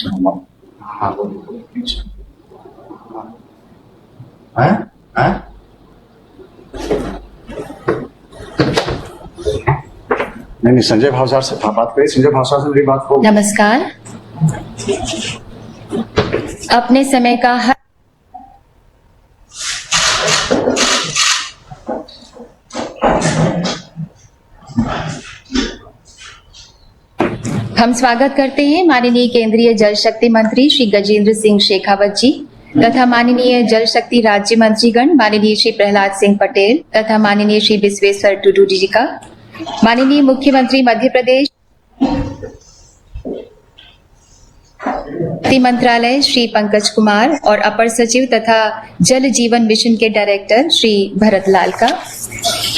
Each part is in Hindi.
हाँ बोलिए। हैं हैं नहीं, संजय भावसार से बात करिए। संजय भावसार से मेरी बात हो। नमस्कार। अपने समय का हर हम स्वागत करते हैं माननीय केंद्रीय जल शक्ति मंत्री श्री गजेंद्र सिंह शेखावत जी तथा माननीय जल शक्ति राज्य मंत्रीगण माननीय श्री प्रहलाद सिंह पटेल तथा माननीय श्री विश्वेश्वर टुडू जी का, माननीय मुख्यमंत्री मध्य प्रदेश मंत्रालय श्री पंकज कुमार और अपर सचिव तथा जल जीवन मिशन के डायरेक्टर श्री भरत लाल का,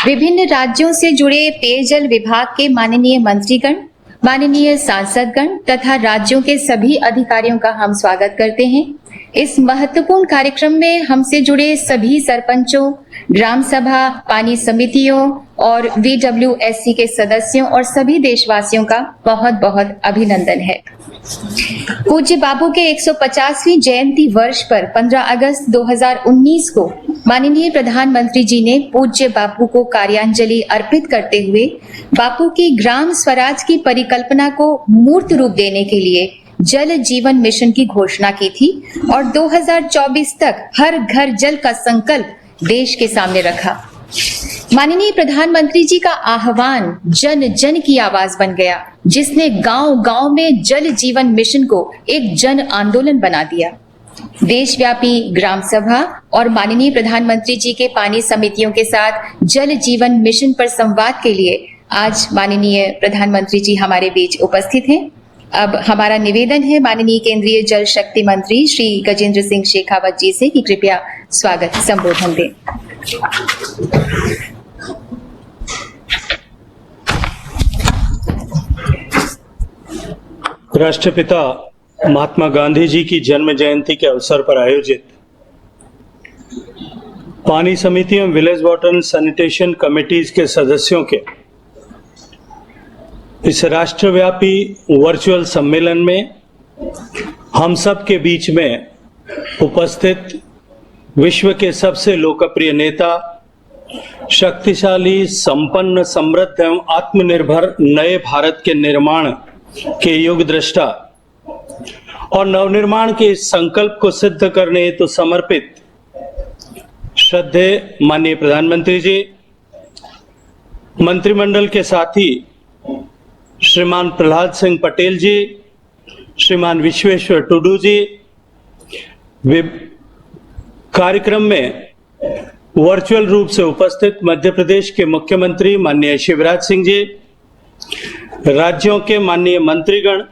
विभिन्न राज्यों से जुड़े पेयजल विभाग के माननीय मंत्रीगण, माननीय सांसदगण तथा राज्यों के सभी अधिकारियों का हम स्वागत करते हैं। इस महत्वपूर्ण कार्यक्रम में हमसे जुड़े सभी सरपंचों, ग्राम सभा, पानी समितियों और VWSC के सदस्यों और सभी देशवासियों का बहुत बहुत अभिनंदन है। पूज्य बापू के 150वीं जयंती वर्ष पर 15 अगस्त 2019 को माननीय प्रधानमंत्री जी ने पूज्य बापू को कार्यांजलि अर्पित करते हुए बापू की ग्राम स्वराज की परिकल्पना को मूर्त रूप देने के लिए जल जीवन मिशन की घोषणा की थी और 2024 तक हर घर जल का संकल्प देश के सामने रखा। माननीय प्रधानमंत्री जी का आह्वान जन जन की आवाज बन गया, जिसने गांव गांव में जल जीवन मिशन को एक जन आंदोलन बना दिया। देशव्यापी ग्राम सभा और माननीय प्रधानमंत्री जी के पानी समितियों के साथ जल जीवन मिशन पर संवाद के लिए आज माननीय प्रधानमंत्री जी हमारे बीच उपस्थित हैं। अब हमारा निवेदन है माननीय केंद्रीय जल शक्ति मंत्री श्री गजेंद्र सिंह शेखावत जी से कि कृपया स्वागत संबोधन दें। राष्ट्रपिता महात्मा गांधी जी की जन्म जयंती के अवसर पर आयोजित पानी समिति एवं village water and sanitation committees के सदस्यों के इस राष्ट्रव्यापी वर्चुअल सम्मेलन में हम सब के बीच में उपस्थित विश्व के सबसे लोकप्रिय नेता, शक्तिशाली, संपन्न, समृद्ध एवं आत्मनिर्भर नए भारत के निर्माण के युग दृष्टा और नवनिर्माण के इस संकल्प को सिद्ध करने हेतु समर्पित श्रद्धेय माननीय प्रधानमंत्री जी, मंत्रिमंडल के साथी श्रीमान प्रहलाद सिंह पटेल जी, श्रीमान विश्वेश्वर टुडू जी, कार्यक्रम में वर्चुअल रूप से उपस्थित मध्य प्रदेश के मुख्यमंत्री माननीय शिवराज सिंह जी, राज्यों के माननीय मंत्रीगण,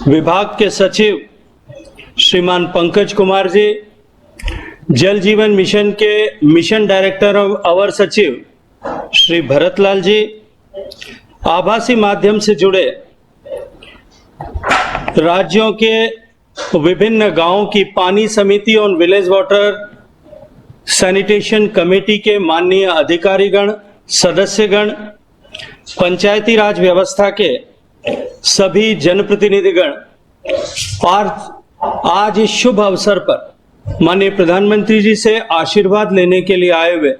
विभाग के सचिव श्रीमान पंकज कुमार जी, जल जीवन मिशन के मिशन डायरेक्टर और अवर सचिव श्री भरत लाल जी, आभासी माध्यम से जुड़े राज्यों के विभिन्न गांवों की पानी समिति और विलेज वाटर सैनिटेशन कमेटी के माननीय अधिकारीगण, सदस्यगण, पंचायती राज व्यवस्था के सभी जनप्रतिनिधिगण और आज इस शुभ अवसर पर माननीय प्रधानमंत्री जी से आशीर्वाद लेने के लिए आए हुए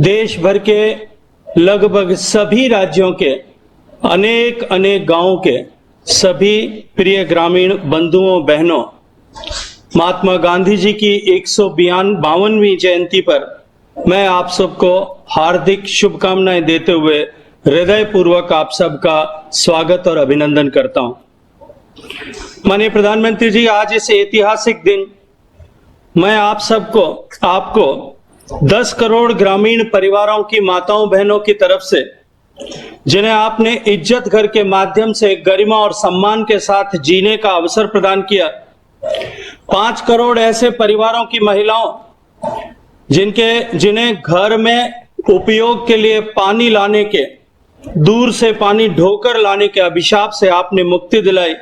देश भर के लगभग सभी राज्यों के अनेक अनेक गांवों के सभी प्रिय ग्रामीण बंधुओं बहनों, महात्मा गांधी जी की 152वीं जयंती पर मैं आप सबको हार्दिक शुभकामनाएं देते हुए हृदय पूर्वक आप सबका स्वागत और अभिनंदन करता हूं। माननीय प्रधानमंत्री जी, आज इस ऐतिहासिक दिन मैं आपको 10 करोड़ ग्रामीण परिवारों की माताओं बहनों की तरफ से, जिन्हें आपने इज्जत घर के माध्यम से गरिमा और सम्मान के साथ जीने का अवसर प्रदान किया, 5 करोड़ ऐसे परिवारों की महिलाओं जिन्हें घर में उपयोग के लिए पानी लाने के, दूर से पानी ढोकर लाने के अभिशाप से आपने मुक्ति दिलाई,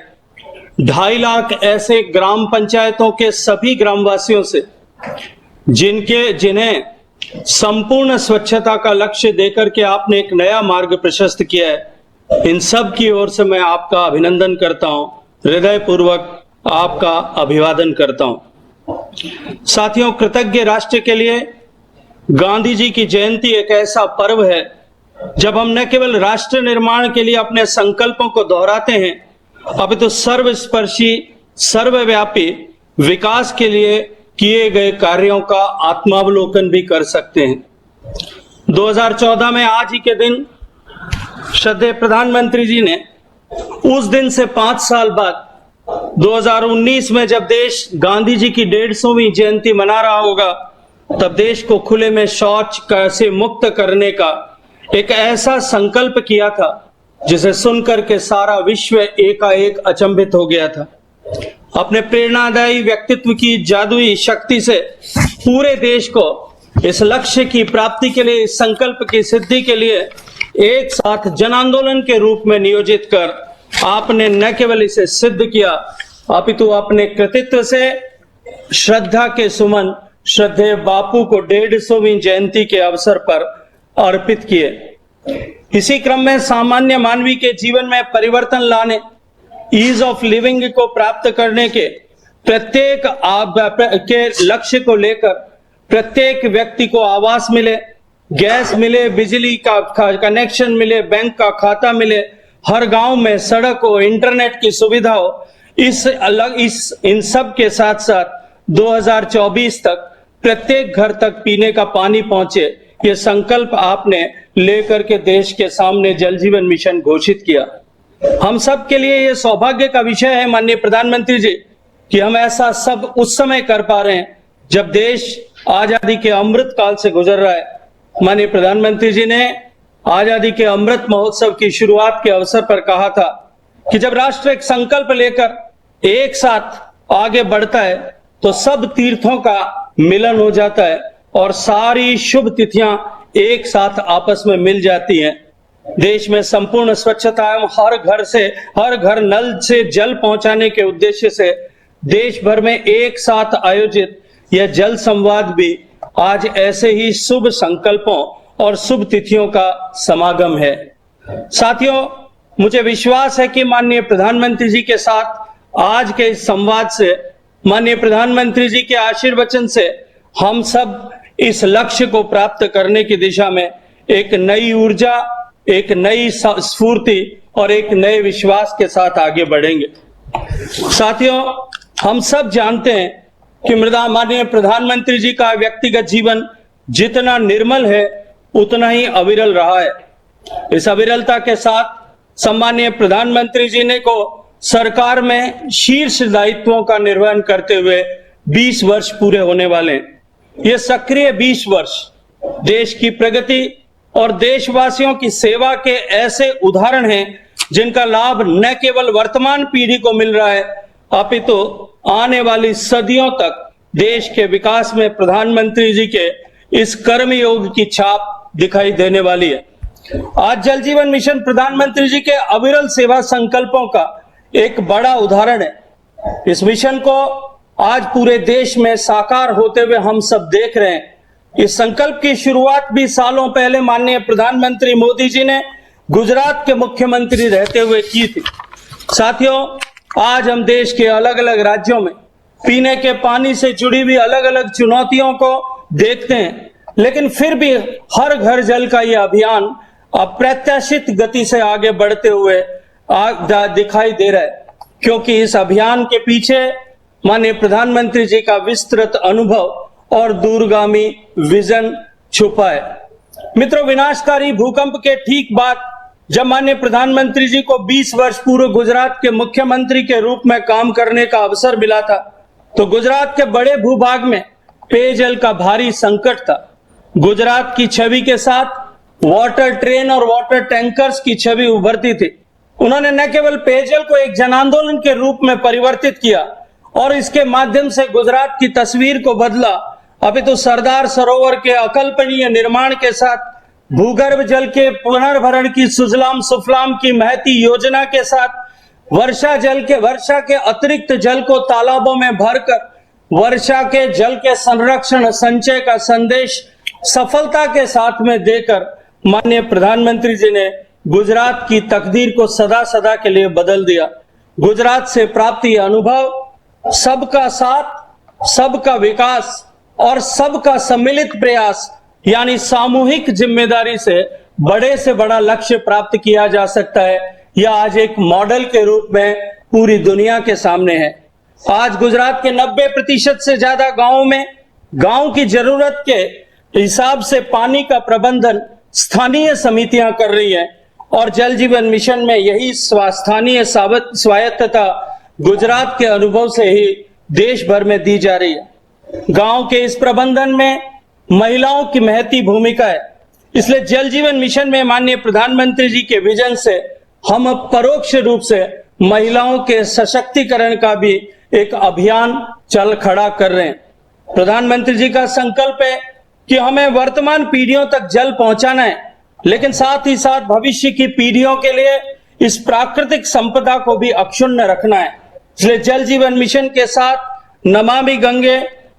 2.5 लाख ऐसे ग्राम पंचायतों के सभी ग्रामवासियों से जिन्हें संपूर्ण स्वच्छता का लक्ष्य देकर के आपने एक नया मार्ग प्रशस्त किया है, इन सब की ओर से मैं आपका अभिनंदन करता हूं, हृदयपूर्वक आपका अभिवादन करता हूं। साथियों, कृतज्ञ राष्ट्र के लिए गांधी जी की जयंती एक ऐसा पर्व है जब हम न केवल राष्ट्र निर्माण के लिए अपने संकल्पों को दोहराते हैं, अपितु सर्वस्पर्शी सर्वव्यापी विकास के लिए किए गए कार्यों का आत्मावलोकन भी कर सकते हैं। 2014 में आज ही के दिन श्रद्धेय प्रधानमंत्री जी ने उस दिन से 5 साल बाद 2019 में जब देश गांधी जी की 150वीं जयंती मना रहा होगा, तब देश को खुले में शौच से मुक्त करने का एक ऐसा संकल्प किया था जिसे सुनकर के सारा विश्व एकाएक अचंभित हो गया था। अपने प्रेरणादायी व्यक्तित्व की जादुई शक्ति से पूरे देश को इस लक्ष्य की प्राप्ति के लिए, इस संकल्प की सिद्धि के लिए एक साथ जन आंदोलन के रूप में नियोजित कर आपने न केवल इसे सिद्ध किया, अपितु अपने कृतित्व से श्रद्धा के सुमन श्रद्धेय बापू को 150वीं जयंती के अवसर पर अर्पित किए। इसी क्रम में सामान्य मानवी के जीवन में परिवर्तन लाने, ईज ऑफ लिविंग को प्राप्त करने के प्रत्येक के लक्ष्य को लेकर प्रत्येक व्यक्ति को आवास मिले, गैस मिले, बिजली का कनेक्शन मिले, बैंक का खाता मिले, हर गांव में सड़क हो, इंटरनेट की सुविधा हो, इन सब के साथ साथ 2024 तक प्रत्येक घर तक पीने का पानी पहुंचे, ये संकल्प आपने लेकर के देश के सामने जल जीवन मिशन घोषित किया। हम सब के लिए ये सौभाग्य का विषय है माननीय प्रधानमंत्री जी कि हम ऐसा सब उस समय कर पा रहे हैं जब देश आजादी के अमृत काल से गुजर रहा है। माननीय प्रधानमंत्री जी ने आजादी के अमृत महोत्सव की शुरुआत के अवसर पर कहा था कि जब राष्ट्र एक संकल्प लेकर एक साथ आगे बढ़ता है तो सब तीर्थों का मिलन हो जाता है और सारी शुभ तिथियां एक साथ आपस में मिल जाती हैं। देश में संपूर्ण स्वच्छता एवं हर घर नल से जल पहुंचाने के उद्देश्य से देश भर में एक साथ आयोजित यह जल संवाद भी आज ऐसे ही शुभ संकल्पों और शुभ तिथियों का समागम है। साथियों, मुझे विश्वास है कि माननीय प्रधानमंत्री जी के साथ आज के इस संवाद से, माननीय प्रधानमंत्री जी के आशीर्वचन से हम सब इस लक्ष्य को प्राप्त करने की दिशा में एक नई ऊर्जा, एक नई स्फूर्ति और एक नए विश्वास के साथ आगे बढ़ेंगे। साथियों, हम सब जानते हैं कि माननीय प्रधानमंत्री जी का व्यक्तिगत जीवन जितना निर्मल है उतना ही अविरल रहा है। इस अविरलता के साथ सम्माननीय प्रधानमंत्री जी ने को सरकार में शीर्ष दायित्वों का निर्वहन करते हुए 20 वर्ष पूरे होने वाले हैं। ये सक्रिय 20 वर्ष देश की प्रगति और देशवासियों की सेवा के ऐसे उदाहरण हैं जिनका लाभ न केवल वर्तमान पीढ़ी को मिल रहा है, अपितु आने वाली सदियों तक देश के विकास में प्रधानमंत्री जी के इस कर्मयोग की छाप दिखाई देने वाली है। आज जल जीवन मिशन प्रधानमंत्री जी के अविरल सेवा संकल्पों का एक बड़ा उदाहरण है। इस मिशन को आज पूरे देश में साकार होते हुए हम सब देख रहे हैं। इस संकल्प की शुरुआत भी सालों पहले माननीय प्रधानमंत्री मोदी जी ने गुजरात के मुख्यमंत्री रहते हुए की थी। साथियों, आज हम देश के अलग अलग राज्यों में पीने के पानी से जुड़ी हुई अलग अलग चुनौतियों को देखते हैं, लेकिन फिर भी हर घर जल का यह अभियान अप्रत्याशित गति से आगे बढ़ते हुए दिखाई दे रहा है, क्योंकि इस अभियान के पीछे माननीय प्रधानमंत्री जी का विस्तृत अनुभव और दूरगामी विजन छुपा है। मित्रों, विनाशकारी भूकंप के ठीक बाद जब माननीय प्रधानमंत्री जी को 20 वर्ष पूर्व गुजरात के मुख्यमंत्री के रूप में काम करने का अवसर मिला था, तो गुजरात के बड़े भूभाग में पेयजल का भारी संकट था। गुजरात की छवि के साथ वाटर ट्रेन और वाटर टैंकर्स की छवि उभरती थी। उन्होंने न केवल पेयजल को एक जन आंदोलन के रूप में परिवर्तित किया और इसके माध्यम से गुजरात की तस्वीर को बदला, अपितु सरदार सरोवर के अकल्पनीय निर्माण के साथ भूगर्भ जल के पुनर्भरण की सुजलाम सुफलाम की महती योजना के साथ वर्षा के अतिरिक्त जल को तालाबों में भरकर वर्षा के जल के संरक्षण संचय का संदेश सफलता के साथ में देकर माननीय प्रधानमंत्री जी ने गुजरात की तकदीर को सदा सदा के लिए बदल दिया। गुजरात से प्राप्त ये अनुभव सबका साथ, सबका विकास और सबका सम्मिलित प्रयास यानी सामूहिक जिम्मेदारी से बड़ा लक्ष्य प्राप्त किया जा सकता है। यह आज एक मॉडल के रूप में पूरी दुनिया के सामने है। आज गुजरात के 90% से ज्यादा गांवों में गांव की जरूरत के हिसाब से पानी का प्रबंधन स्थानीय समितियां कर रही हैं और जल जीवन मिशन में यही स्थानीय स्वायत्तता गुजरात के अनुभव से ही देश भर में दी जा रही है। गांव के इस प्रबंधन में महिलाओं की महती भूमिका है। इसलिए जल जीवन मिशन में माननीय प्रधानमंत्री जी के विजन से हम अब परोक्ष रूप से महिलाओं के सशक्तिकरण का भी एक अभियान चल खड़ा कर रहे हैं। प्रधानमंत्री जी का संकल्प है कि हमें वर्तमान पीढ़ियों तक जल पहुंचाना है, लेकिन साथ ही साथ भविष्य की पीढ़ियों के लिए इस प्राकृतिक संपदा को भी अक्षुण्ण रखना है। इसलिए जल जीवन मिशन के साथ नमामि गंगे,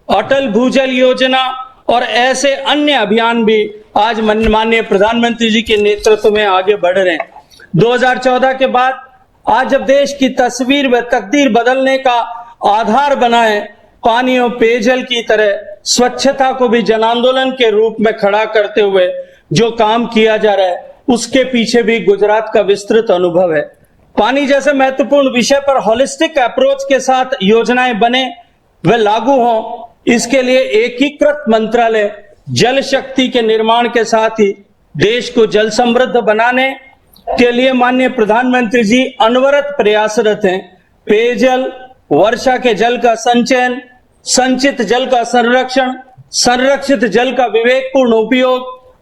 अटल भूजल योजना और ऐसे अन्य अभियान भी आज माननीय प्रधानमंत्री जी के नेतृत्व में आगे बढ़ रहे हैं। 2014 के बाद आज जब देश की तस्वीर व तकदीर बदलने का आधार बना है, पानी और पेयजल की तरह स्वच्छता को भी जन आंदोलन के रूप में खड़ा करते हुए जो काम किया जा रहा है, उसके पीछे भी गुजरात का विस्तृत अनुभव है। पानी जैसे महत्वपूर्ण विषय पर होलिस्टिक अप्रोच के साथ योजनाएं बने व लागू हों, इसके लिए एकीकृत मंत्रालय जल शक्ति के निर्माण के साथ ही देश को जल समृद्ध बनाने के लिए माननीय प्रधानमंत्री जी अनवरत प्रयासरत हैं। पेयजल, वर्षा के जल का संचयन, संचित जल का संरक्षण, संरक्षित जल का विवेकपूर्ण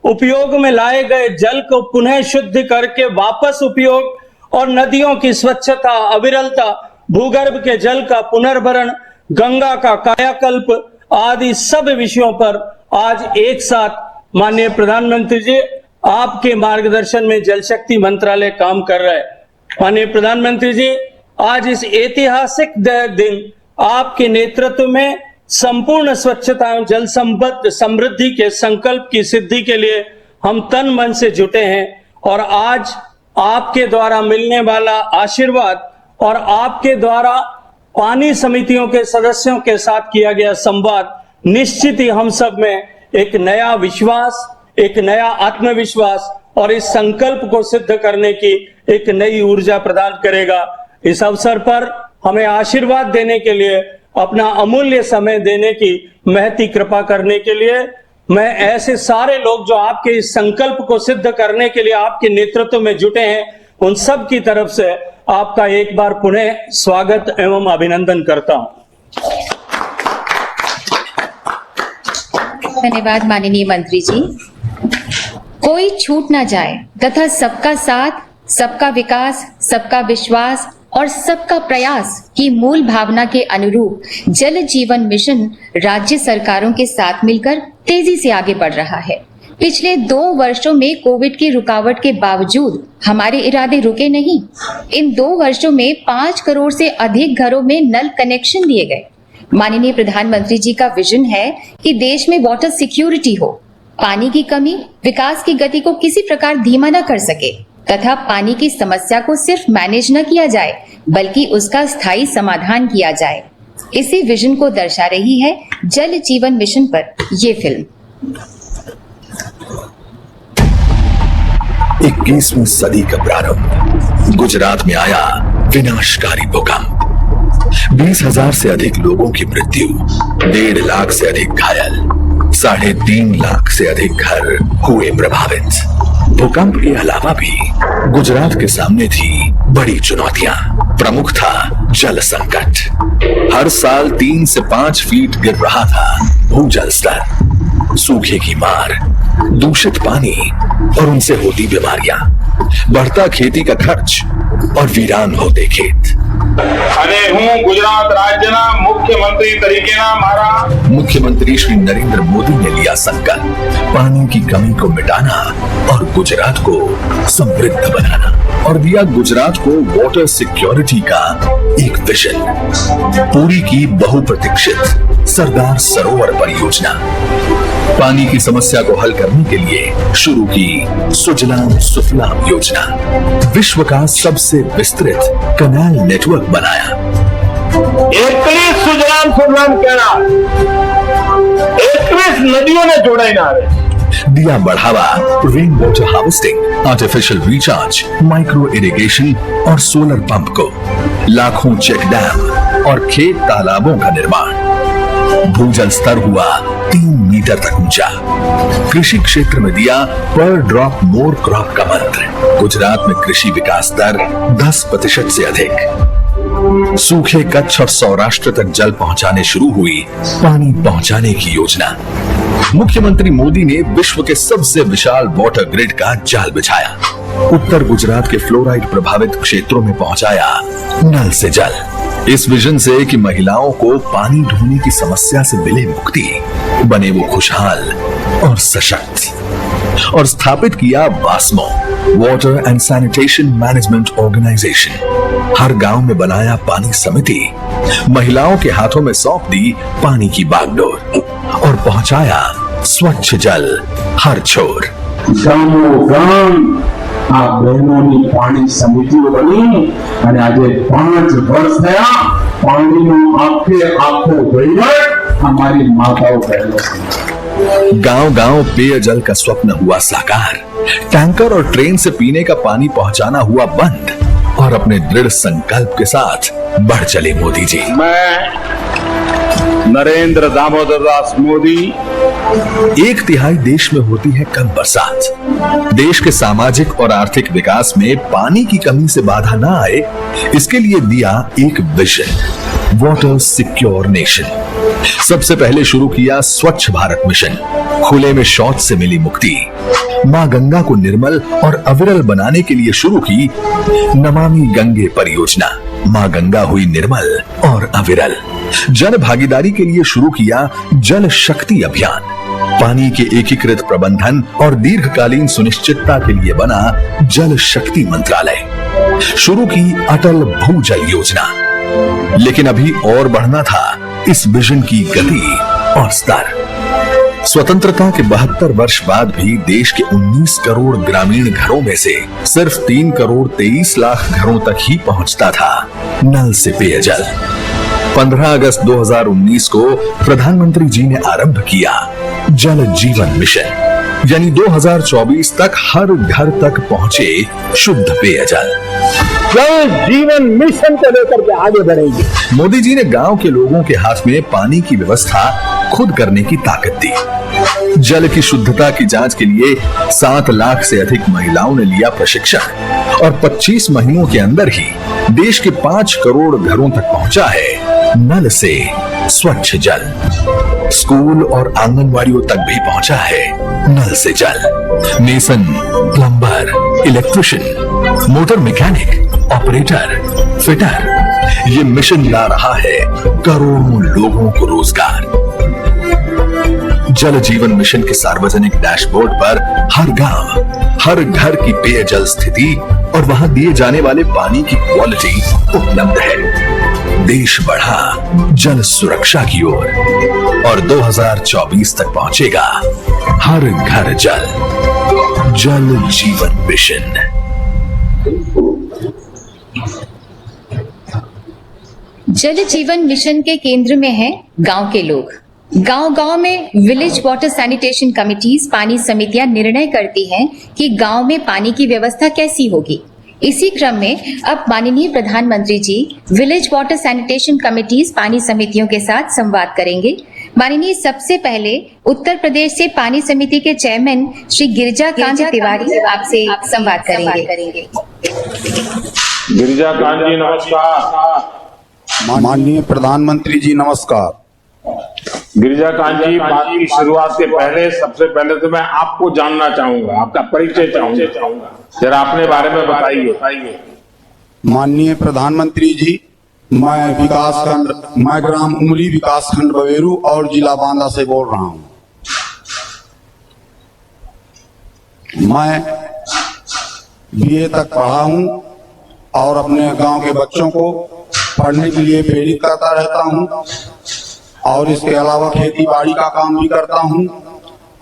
उपयोग में लाए गए जल को पुनः शुद्ध करके वापस उपयोग और नदियों की स्वच्छता, अविरलता, भूगर्भ के जल का पुनर्भरण, गंगा का कायाकल्प आदि सब विषयों पर आज एक साथ माननीय प्रधानमंत्री जी आपके मार्गदर्शन में जल शक्ति मंत्रालय काम कर रहा है। माननीय प्रधानमंत्री जी, आज इस ऐतिहासिक दिन आपके नेतृत्व में संपूर्ण स्वच्छता एवं जल समृद्धि के संकल्प की सिद्धि के लिए हम तन मन से जुटे हैं और आज आपके द्वारा मिलने वाला आशीर्वाद और आपके द्वारा पानी समितियों के सदस्यों के साथ किया गया संवाद निश्चित ही हम सब में एक नया विश्वास, एक नया आत्मविश्वास और इस संकल्प को सिद्ध करने की एक नई ऊर्जा प्रदान करेगा। इस अवसर पर हमें आशीर्वाद देने के लिए, अपना अमूल्य समय देने की महती कृपा करने के लिए मैं ऐसे सारे लोग जो आपके इस संकल्प को सिद्ध करने के लिए आपके नेतृत्व में जुटे हैं, उन सब की तरफ से आपका एक बार पुनः स्वागत एवं अभिनंदन करता हूं। धन्यवाद माननीय मंत्री जी। कोई छूट ना जाए तथा सबका साथ, सबका विकास, सबका विश्वास और सबका प्रयास की मूल भावना के अनुरूप जल जीवन मिशन राज्य सरकारों के साथ मिलकर तेजी से आगे बढ़ रहा है। पिछले 2 वर्षों में कोविड की रुकावट के बावजूद हमारे इरादे रुके नहीं। इन 2 वर्षों में 5 करोड़ से अधिक घरों में नल कनेक्शन दिए गए। माननीय प्रधानमंत्री जी का विजन है कि देश में वाटर सिक्योरिटी हो, पानी की कमी विकास की गति को किसी प्रकार धीमा न कर सके तथा पानी की समस्या को सिर्फ मैनेज न किया जाए बल्कि उसका स्थायी समाधान किया जाए। इसी विजन को दर्शा रही है जल जीवन मिशन पर ये फिल्म। 21वीं सदी का प्रारंभ, गुजरात में आया विनाशकारी भूकंप। 20,000 से अधिक लोगों की मृत्यु, 1.5 लाख से अधिक घायल, 3.5 लाख से अधिक घर हुए प्रभावित। भूकंप के अलावा भी गुजरात के सामने थी बड़ी चुनौतियां। प्रमुख था जल संकट। हर साल 3 से 5 फीट गिर रहा था भूजल स्तर। सूखे की मार, दूषित पानी और उनसे होती बीमारियां, बढ़ता खेती का खर्च और वीरान होते खेत। અને હું ગુજરાત રાજ્યના મુખ્યમંત્રી તરીકેના મારા मुख्यमंत्री श्री नरेंद्र मोदी ने लिया संकल्प पानी की कमी को मिटाना और गुजरात को समृद्ध बनाना और दिया गुजरात को वाटर सिक्योरिटी का एक विजन। पूरी की बहुप्रतीक्षित सरदार सरोवर परियोजना। पानी की समस्या को हल करने के लिए शुरू की सुजलाम सुफलाम योजना। विश्व का सबसे विस्तृत कनाल नेटवर्क बनाया। 21 सुजलाम सुफलाम कैनाल 21 नदियों ने जोड़े नारे। दिया बढ़ावा rain water harvesting, artificial recharge, micro irrigation और सोलर पंप को। लाखों चेक डैम और खेत तालाबों का निर्माण। भूजल स्तर हुआ 3 मीटर तक ऊंचा। कृषि क्षेत्र में दिया पर ड्रॉप मोर क्रॉप का मंत्र। गुजरात में कृषि विकास दर 10% से अधिक। सूखे कच्छ और सौराष्ट्र तक जल पहुंचाने शुरू हुई पानी पहुंचाने की योजना। मुख्यमंत्री मोदी ने विश्व के सबसे विशाल वाटर ग्रिड का जाल बिछाया। उत्तर गुजरात के फ्लोराइड प्रभावित क्षेत्रों में पहुंचाया नल से जल। इस विजन से कि महिलाओं को पानी ढूंढने की समस्या से मिले मुक्ति, बने वो खुशहाल और सशक्त। और स्थापित किया वास्मो, water and sanitation management organisation. हर गांव में बनाया पानी समिति। महिलाओं के हाथों में सौंप दी पानी की बागडोर और पहुंचाया स्वच्छ जल हर छोर। गामोगाम આ બહેનોની પાણી સમિતિઓ બની અને આજે 5 વર્ષ થયા પાણીનો આખો વહીવટ અમારી માતાઓ બહેનો છે। गांव-गांव पेयजल का स्वप्न हुआ साकार। टैंकर और ट्रेन से पीने का पानी पहुंचाना हुआ बंद। और अपने दृढ़ संकल्प के साथ बढ़ चले मोदी जी। मैं नरेंद्र दामोदर दास मोदी। 1/3 देश में होती है कम बरसात। देश के सामाजिक और आर्थिक विकास में पानी की कमी से बाधा न आए, इसके लिए दिया एक विजन, वाटर सिक्योर नेशन। सबसे पहले शुरू किया स्वच्छ भारत मिशन। खुले में शौच से मिली मुक्ति। मां गंगा को निर्मल और अविरल बनाने के लिए शुरू की नमामि गंगे परियोजना। मां गंगा हुई निर्मल और अविरल। जन भागीदारी के लिए शुरू किया जल शक्ति अभियान। पानी के एकीकृत प्रबंधन और दीर्घकालीन सुनिश्चितता के लिए बना जल शक्ति मंत्रालय। शुरू की अटल भूजल योजना। लेकिन अभी और बढ़ना था इस विजन की गति और स्तर। स्वतंत्रता के 72 वर्ष बाद भी देश के 19 करोड़ ग्रामीण घरों में से सिर्फ 3 करोड़ 23 लाख घरों तक ही पहुंचता था नल से पेयजल। 15 अगस्त 2019 को प्रधानमंत्री जी ने आरंभ किया जल जीवन मिशन, यानी 2024 तक हर घर तक पहुंचे शुद्ध पेयजल। जल जीवन मिशन को लेकर के आगे बढ़ेंगे। मोदी जी ने गांव के लोगों के हाथ में पानी की व्यवस्था खुद करने की ताकत दी। जल की शुद्धता की जांच के लिए 7 लाख से अधिक महिलाओं ने लिया प्रशिक्षण और 25 महीनों के अंदर ही देश के 5 करोड़ घरों तक पहुंचा है नल से स्वच्छ जल। स्कूल और आंगनवाड़ियों तक भी पहुंचा है नल से जल। Mason, plumber, electrician, motor mechanic, operator, fitter, ये मिशन ला रहा है करोड़ों लोगों को रोजगार। जल जीवन मिशन के सार्वजनिक डैशबोर्ड पर हर गांव, हर घर की पेयजल स्थिति और वहां दिए जाने वाले पानी की क्वालिटी उपलब्ध है। देश बढ़ा जल सुरक्षा की ओर और 2024 तक पहुंचेगा हर घर जल। जल जीवन मिशन। जल जीवन मिशन के केंद्र में है गांव के लोग। गांव-गांव में विलेज वाटर सैनिटेशन कमिटीज, पानी समितियां निर्णय करती हैं कि गांव में पानी की व्यवस्था कैसी होगी। इसी क्रम में अब माननीय प्रधानमंत्री जी विलेज वाटर सैनिटेशन कमिटीज, पानी समितियों के साथ संवाद करेंगे। माननीय सबसे पहले उत्तर प्रदेश से पानी समिति के चेयरमैन श्री गिरिजा कांत तिवारी आपसे संवाद करेंगे। गिरिजा कांत जी नमस्कार। माननीय प्रधानमंत्री जी नमस्कार। गिरिजा कांत जी, बात की शुरुआत के पहले सबसे पहले तो मैं आपको जानना चाहूंगा, आपका परिचय चाहूंगा, जरा अपने बारे में बताइए। माननीय प्रधानमंत्री जी, मैं ग्राम उमरी विकास खंड बवेरू और जिला बांदा से बोल रहा हूं। मैं बीए तक पढ़ा हूं और अपने गांव के बच्चों को पढ़ने के लिए प्रेरित करता रहता हूं और इसके अलावा खेती बाड़ी का काम भी करता हूं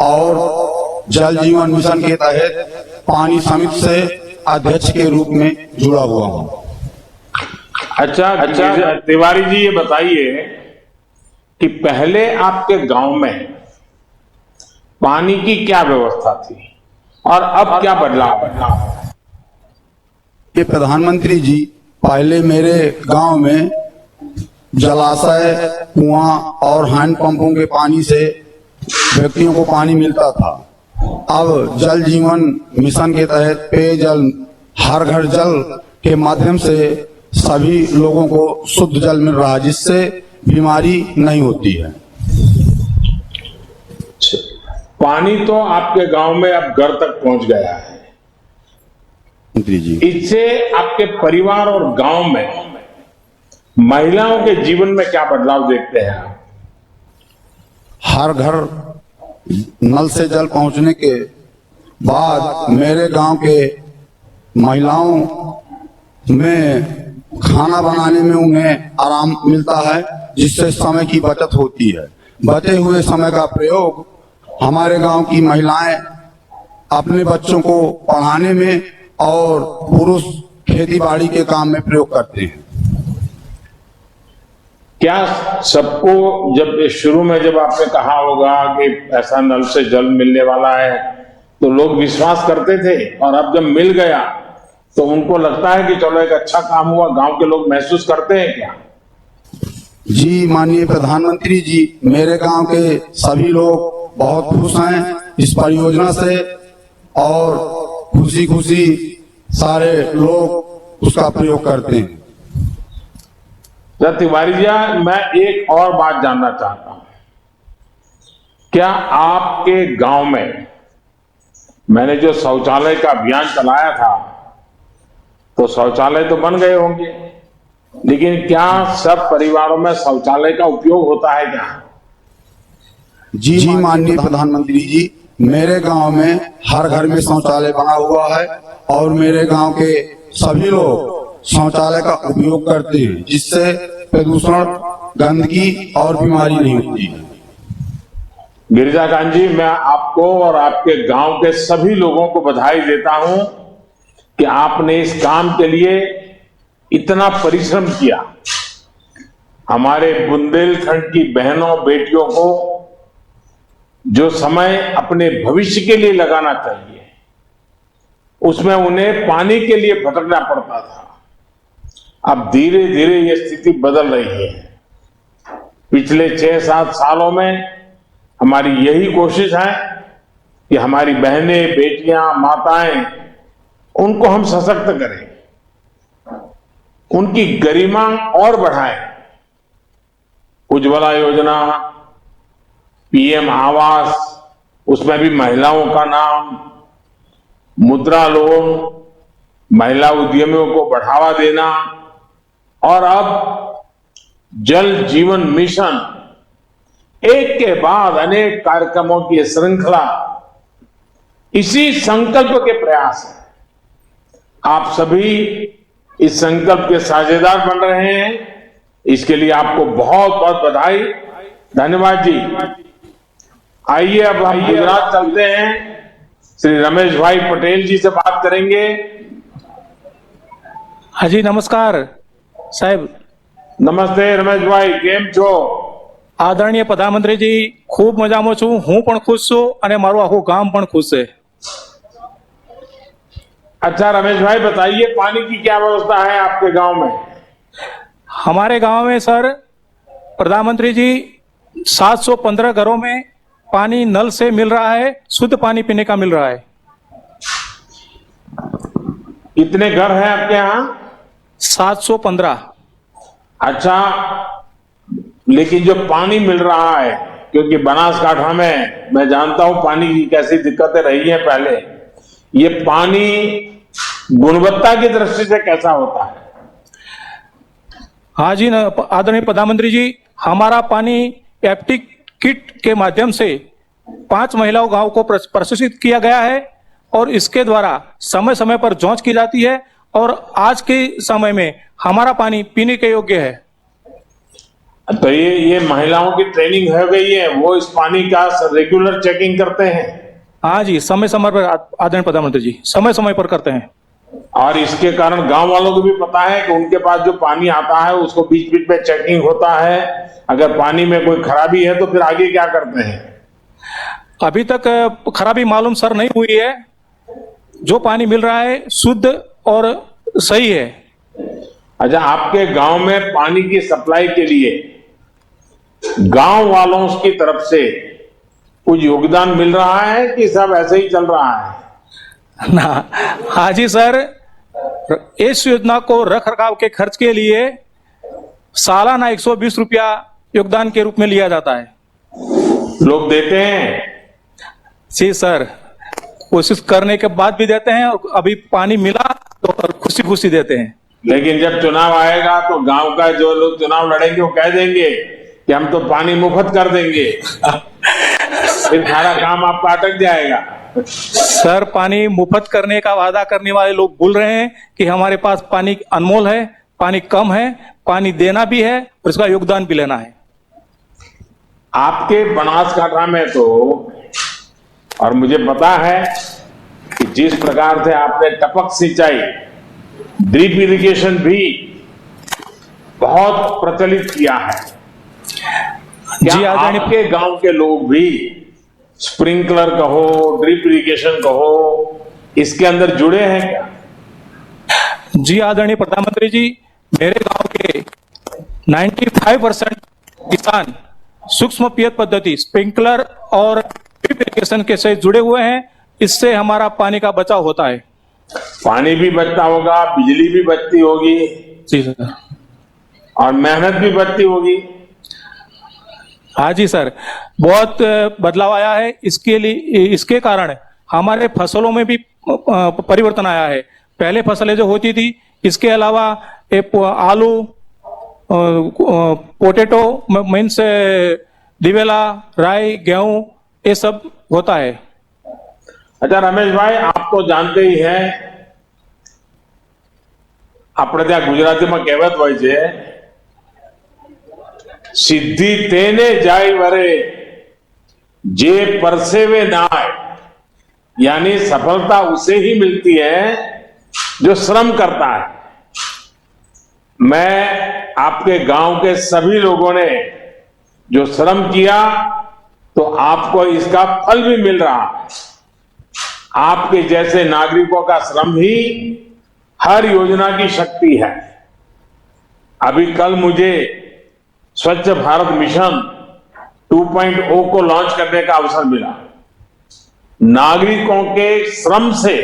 और जल जीवन मिशन के तहत पानी समिति से अध्यक्ष के रूप में जुड़ा हुआ हूँ। अच्छा तिवारी जी, ये बताइए कि पहले आपके गांव में पानी की क्या व्यवस्था थी और अब क्या बदलाव है? ये प्रधानमंत्री जी, पहले मेरे गांव में जलाशय, कुआं और हैंड पंपों के पानी से व्यक्तियों को पानी मिलता था। अब जल जीवन मिशन के तहत पेयजल, हर घर जल के माध्यम से सभी लोगों को शुद्ध जल मिल रहा है, जिससे बीमारी नहीं होती है। पानी तो आपके गांव में अब घर तक पहुंच गया है। मंत्री जी, इससे आपके परिवार और गांव में महिलाओं के जीवन में क्या बदलाव देखते हैं आप? हर घर नल से जल पहुंचने के बाद मेरे गांव के महिलाओं में खाना बनाने में उन्हें आराम मिलता है, जिससे समय की बचत होती है। बचे हुए समय का प्रयोग हमारे गांव की महिलाएं अपने बच्चों को पढ़ाने में और पुरुष खेती बाड़ी के काम में प्रयोग करते हैं। क्या सबको जब शुरू में जब आपने कहा होगा कि ऐसा नल से जल मिलने वाला है तो लोग विश्वास करते थे, और अब जब मिल गया तो उनको लगता है कि चलो एक अच्छा काम हुआ, गांव के लोग महसूस करते हैं क्या? जी माननीय प्रधानमंत्री जी, मेरे गांव के सभी लोग बहुत खुश हैं इस परियोजना से, और खुशी खुशी सारे लोग उसका प्रयोग करते हैं। तिवारी जी, मैं एक और बात जानना चाहता हूं। क्या आपके गांव में, मैंने जो शौचालय का अभियान चलाया था, तो शौचालय तो बन गए होंगे, लेकिन क्या सब परिवारों में शौचालय का उपयोग होता है क्या? जी माननीय प्रधानमंत्री जी, मेरे गांव में हर घर में शौचालय बना हुआ है और मेरे गांव के सभी लोग शौचालय का उपयोग करते हैं, जिससे प्रदूषण, गंदगी और बीमारी नहीं होती है। गिरिजाकांत जी, मैं आपको और आपके गांव के सभी लोगों को बधाई देता हूं कि आपने इस काम के लिए इतना परिश्रम किया। हमारे बुंदेलखंड की बहनों बेटियों को जो समय अपने भविष्य के लिए लगाना चाहिए, उसमें उन्हें पानी के लिए भटकना पड़ता था। अब धीरे धीरे ये स्थिति बदल रही है। पिछले 6-7 सालों में हमारी यही कोशिश है कि हमारी बहनें, बेटियां, माताएं, उनको हम सशक्त करें, उनकी गरिमा और बढ़ाएं। उज्ज्वला योजना, पीएम आवास, उसमें भी महिलाओं का नाम, मुद्रा लोन, महिला उद्यमियों को बढ़ावा देना, और अब जल जीवन मिशन, एक के बाद अनेक कार्यक्रमों की श्रृंखला, इसी संकल्प के प्रयास है। आप सभी इस संकल्प के साझेदार बन रहे हैं, इसके लिए आपको बहुत बहुत बधाई, धन्यवाद जी। आइए अब हम गुजरात चलते हैं, श्री रमेश भाई पटेल जी से बात करेंगे। हाँ जी, नमस्कार साहेब। नमस्ते रमेश भाई, केम छो? आदरणीय प्रधानमंत्री जी, खूब मजाમાં છું, હું પણ ખુશ છું અને મારું આખું ગામ પણ ખુશ છે। अच्छा रमेश भाई, बताइए पानी की क्या व्यवस्था है आपके गांव में? हमारे गांव में सर, प्रधानमंत्री जी 715 घरों में पानी नल से मिल रहा है, शुद्ध पानी पीने का मिल रहा है। कितने घर हैं आपके यहाँ? 715। अच्छा, लेकिन जो पानी मिल रहा है, क्योंकि बनासकांठा में मैं जानता हूं पानी की कैसी दिक्कतें रही हैं पहले, ये पानी गुणवत्ता की दृष्टि से कैसा होता है? हाँ जी, आदरणीय प्रधानमंत्री जी, हमारा पानी एप्टिक किट के माध्यम से 5 महिलाओं गांव को प्रशिक्षित किया गया है और इसके द्वारा समय समय पर जांच की जाती है और आज के समय में हमारा पानी पीने के योग्य है। तो ये महिलाओं की ट्रेनिंग हो गई है, वो इस पानी का रेगुलर चेकिंग करते हैं। हाँ जी, समय समय पर आदरणीय प्रधानमंत्री जी समय समय पर करते हैं। और इसके कारण गांव वालों को भी पता है कि उनके पास जो पानी आता है उसको बीच बीच में चेकिंग होता है। अगर पानी में कोई खराबी है तो फिर आगे क्या करते हैं? अभी तक खराबी मालूम सर नहीं हुई है। जो पानी मिल रहा है शुद्ध और सही है। अच्छा, आपके गांव में पानी की सप्लाई के लिए गांव वालों की तरफ से कुछ योगदान मिल रहा है कि सब ऐसे ही चल रहा है? ना, हाँ जी सर, इस योजना को रख रखाव के खर्च के लिए सालाना 120 रुपया योगदान के रूप में लिया जाता है। लोग देते हैं? जी सर, कोशिश करने के बाद भी देते हैं और अभी पानी मिला तो खुशी खुशी देते हैं। लेकिन जब चुनाव आएगा तो गांव का जो लोग चुनाव लड़ेंगे वो कह देंगे कि हम तो पानी मुफ्त कर देंगे। फिर सारा काम आपका अटक जाएगा। सर, पानी मुफ्त करने का वादा करने वाले लोग भूल रहे हैं कि हमारे पास पानी अनमोल है, पानी कम है, पानी देना भी है और इसका योगदान भी लेना है। आपके बनासकांठा में तो, और मुझे पता है कि जिस प्रकार से आपने टपक सिंचाई, ड्रिप इरिगेशन भी बहुत प्रचलित किया है, क्या जी आदरणीय, आपके गांव के लोग भी स्प्रिंकलर कहो, ड्रिप इरिगेशन कहो, इसके अंदर जुड़े हैं क्या? जी आदरणीय प्रधानमंत्री जी, मेरे गांव के 95% किसान सूक्ष्म पियत पद्धति, स्प्रिंकलर और ड्रिप इरिगेशन के से जुड़े हुए हैं। इससे हमारा पानी का बचाव होता है। पानी भी बचता होगा, बिजली भी बचती होगी, जी सर, और मेहनत भी बचती होगी। हाँ जी सर, बहुत बदलाव आया है। इसके कारण हमारे फसलों में भी परिवर्तन आया है। पहले फसलें जो होती थी, इसके अलावा आलू, पोटैटो मीन्स दिवेला, राई, गेहूं, ये सब होता है। अच्छा रमेश भाई, आप तो जानते ही हैं, આપણે ત્યાં ગુજરાતીમાં કહેવત હોય છે, સિદ્ધિ તેને જાય વરે જે પરસેવે નાય, यानी सफलता उसे ही मिलती है जो श्रम करता है। मैं आपके गांव के सभी लोगों ने जो श्रम किया तो आपको इसका फल भी मिल रहा है। आपके जैसे नागरिकों का श्रम ही हर योजना की शक्ति है। अभी कल मुझे स्वच्छ भारत मिशन 2.0 को लॉन्च करने का अवसर मिला। नागरिकों के श्रम से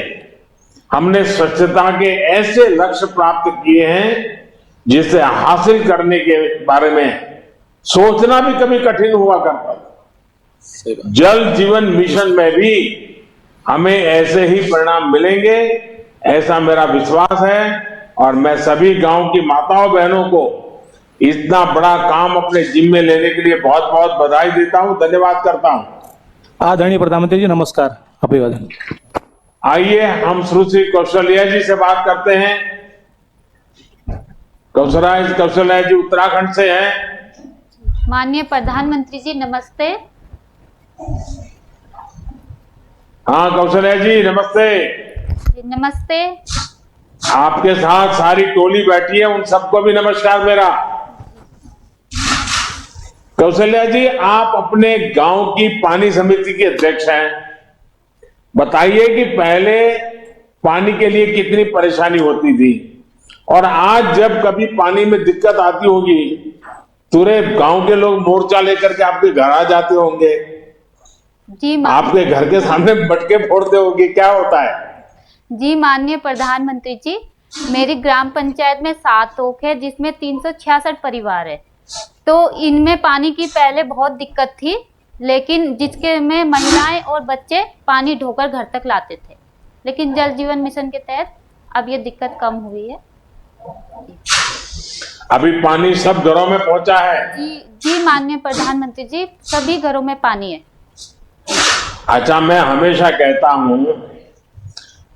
हमने स्वच्छता के ऐसे लक्ष्य प्राप्त किए हैं जिसे हासिल करने के बारे में सोचना भी कभी कठिन हुआ करता था। जल जीवन मिशन में भी हमें ऐसे ही परिणाम मिलेंगे, ऐसा मेरा विश्वास है। और मैं सभी गांव की माताओं बहनों को इतना बड़ा काम अपने जिम्मे लेने के लिए बहुत बहुत बधाई देता हूं, धन्यवाद करता हूं। आदरणीय प्रधानमंत्री जी नमस्कार, अभिवादन। आइए हम सुश्री कौशल्या जी से बात करते हैं। कौशल्या जी उत्तराखंड से हैं। माननीय प्रधानमंत्री जी नमस्ते। हाँ कौशल्या जी नमस्ते। नमस्ते। आपके साथ सारी टोली बैठी है, उन सबको भी नमस्कार मेरा। कौशल्या जी, आप अपने गांव की पानी समिति के अध्यक्ष हैं। बताइए कि पहले पानी के लिए कितनी परेशानी होती थी और आज जब कभी पानी में दिक्कत आती होगी पूरे गांव के लोग मोर्चा लेकर के आपके घर आ जाते होंगे, जी आपके घर के सामने मटके फोड़ते होंगे, क्या होता है? जी माननीय प्रधानमंत्री जी, मेरी ग्राम पंचायत में 7 तोक है जिसमें 366 परिवार है। तो इनमें पानी की पहले बहुत दिक्कत थी, लेकिन जिसके में महिलाएं और बच्चे पानी ढोकर घर तक लाते थे। लेकिन जल जीवन मिशन के तहत अब ये दिक्कत कम हुई है। अभी पानी सब घरों में पहुंचा है? जी माननीय प्रधानमंत्री जी, सभी घरों में पानी है। अच्छा, मैं हमेशा कहता हूं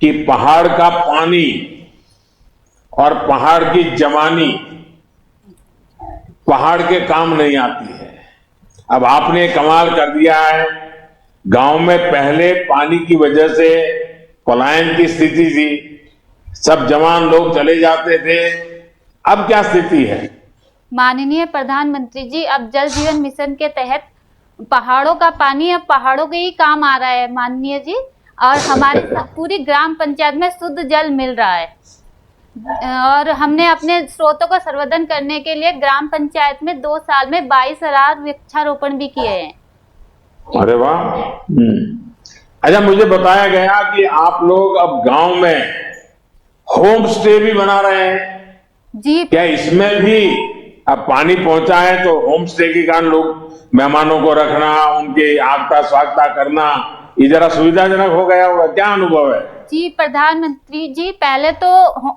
कि पहाड़ का पानी और पहाड़ की जवानी पहाड़ के काम नहीं आती है। अब आपने कमाल कर दिया है। गांव में पहले पानी की वजह से पलायन की स्थिति थी, सब जवान लोग चले जाते थे। अब क्या स्थिति है? माननीय प्रधानमंत्री जी, अब जल जीवन मिशन के तहत पहाड़ों का पानी अब पहाड़ों के ही काम आ रहा है माननीय जी, और हमारे पूरी ग्राम पंचायत में शुद्ध जल मिल रहा है। और हमने अपने स्रोतों का संवर्धन करने के लिए ग्राम पंचायत में 2 साल में 22,000 वृक्षारोपण भी किए हैं। अरे वाह। अच्छा, मुझे बताया गया कि आप लोग अब गांव में होम स्टे भी बना रहे हैं जी। क्या इसमें भी अब पानी पहुंचा है तो होम स्टे के कारण लोग मेहमानों को रखना, उनके आगता स्वागता करना, ये जरा सुविधाजनक हो गया होगा? क्या अनुभव है? जी प्रधानमंत्री जी, पहले तो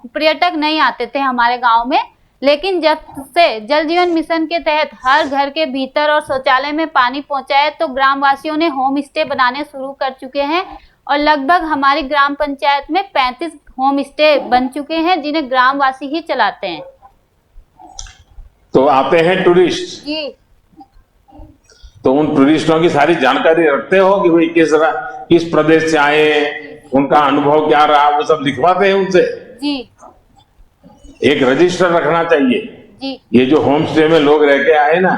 पर्यटक नहीं आते थे हमारे गांव में, लेकिन जब से जल जीवन मिशन के तहत हर घर के भीतर और शौचालय में पानी पहुंचा है तो ग्रामवासियों ने होम स्टे बनाने शुरू कर चुके हैं, और लगभग हमारी ग्राम पंचायत में 35 होम स्टे बन चुके हैं जिन्हें ग्रामवासी ही चलाते हैं। तो आते हैं टूरिस्ट जी। तो उन टूरिस्टों की सारी जानकारी रखते हो कि भाई किस प्रदेश से आए, उनका अनुभव क्या रहा, वो सब लिखवाते हैं उनसे? जी। एक रजिस्टर रखना चाहिए। जी। ये जो होम स्टे में लोग रह के आए ना,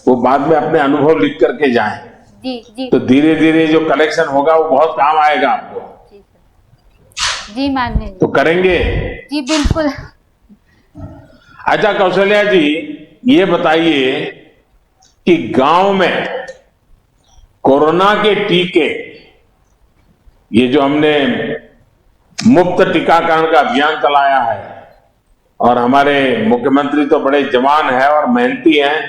वो बाद में अपने अनुभव लिख करके जाएं। जी। जी। तो धीरे धीरे जो कलेक्शन होगा वो बहुत काम आएगा आपको। जी माननीय। तो करेंगे? जी बिल्कुल। अच्छा कौशल्या जी, ये बताइए कि गांव में कोरोना के टीके, ये जो हमने मुफ्त टीकाकरण का अभियान चलाया है, और हमारे मुख्यमंत्री तो बड़े जवान हैं और मेहनती हैं,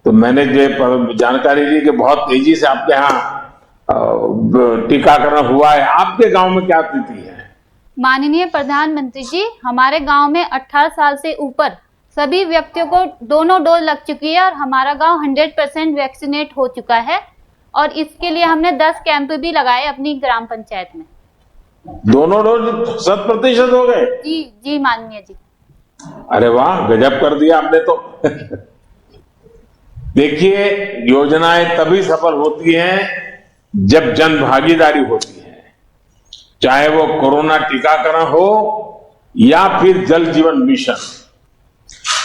तो मैंने जो जानकारी दी कि बहुत तेजी से आपके यहाँ टीकाकरण हुआ है। आपके गांव में क्या स्थिति है? माननीय प्रधानमंत्री जी, हमारे गांव में 18 साल से ऊपर सभी व्यक्तियों को दोनों डोज लग चुकी है और हमारा गांव 100% वैक्सीनेट हो चुका है, और इसके लिए हमने 10 कैंप भी लगाए अपनी ग्राम पंचायत में। दोनों डोज 100% हो गए? जी। जी माननीय जी। अरे वाह, गजब कर दिया आपने तो। देखिए, योजनाएं तभी सफल होती हैं जब जन भागीदारी होती है, चाहे वो कोरोना टीकाकरण हो या फिर जल जीवन मिशन।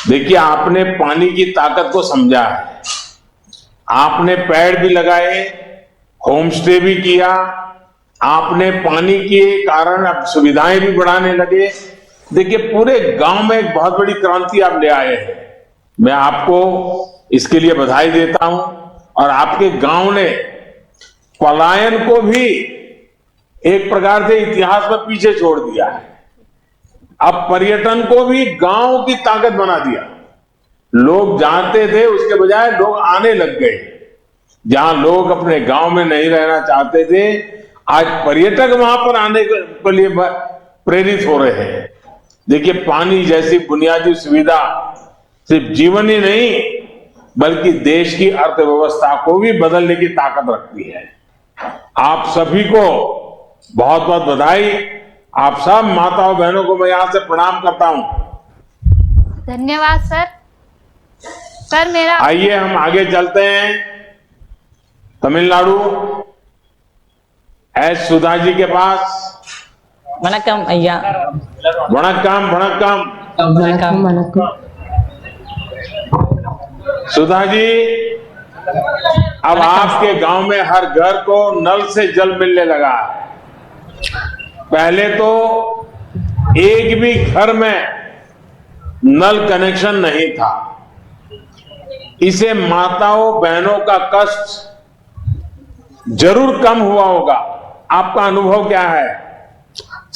देखिए, आपने पानी की ताकत को समझा है, आपने पेड़ भी लगाए, होम स्टे भी किया, आपने पानी के कारण अब सुविधाएं भी बढ़ाने लगे। देखिए, पूरे गांव में एक बहुत बड़ी क्रांति आप ले आए हैं। मैं आपको इसके लिए बधाई देता हूं, और आपके गांव ने पलायन को भी एक प्रकार से इतिहास में पीछे छोड़ दिया है। अब पर्यटन को भी गांव की ताकत बना दिया। लोग जानते थे, उसके बजाय लोग आने लग गए। जहां लोग अपने गांव में नहीं रहना चाहते थे, आज पर्यटक वहां पर आने के लिए प्रेरित हो रहे हैं। देखिए, पानी जैसी बुनियादी सुविधा सिर्फ जीवन ही नहीं बल्कि देश की अर्थव्यवस्था को भी बदलने की ताकत रखती है। आप सभी को बहुत बहुत बधाई। आप सब माताओं बहनों को मैं यहां से प्रणाम करता हूं। धन्यवाद सर। सर मेरा आइए हम आगे चलते हैं। तमिलनाडु एस सुधा जी के पास। வணக்கம் ஐயா। वणक्कम वणक्कम வணக்கம்। सुधा जी, अब आपके गांव में हर घर को नल से जल मिलने लगा है। पहले तो एक भी घर में नल कनेक्शन नहीं था। इसे माताओं बहनों का कष्ट जरूर कम हुआ होगा। आपका अनुभव क्या है?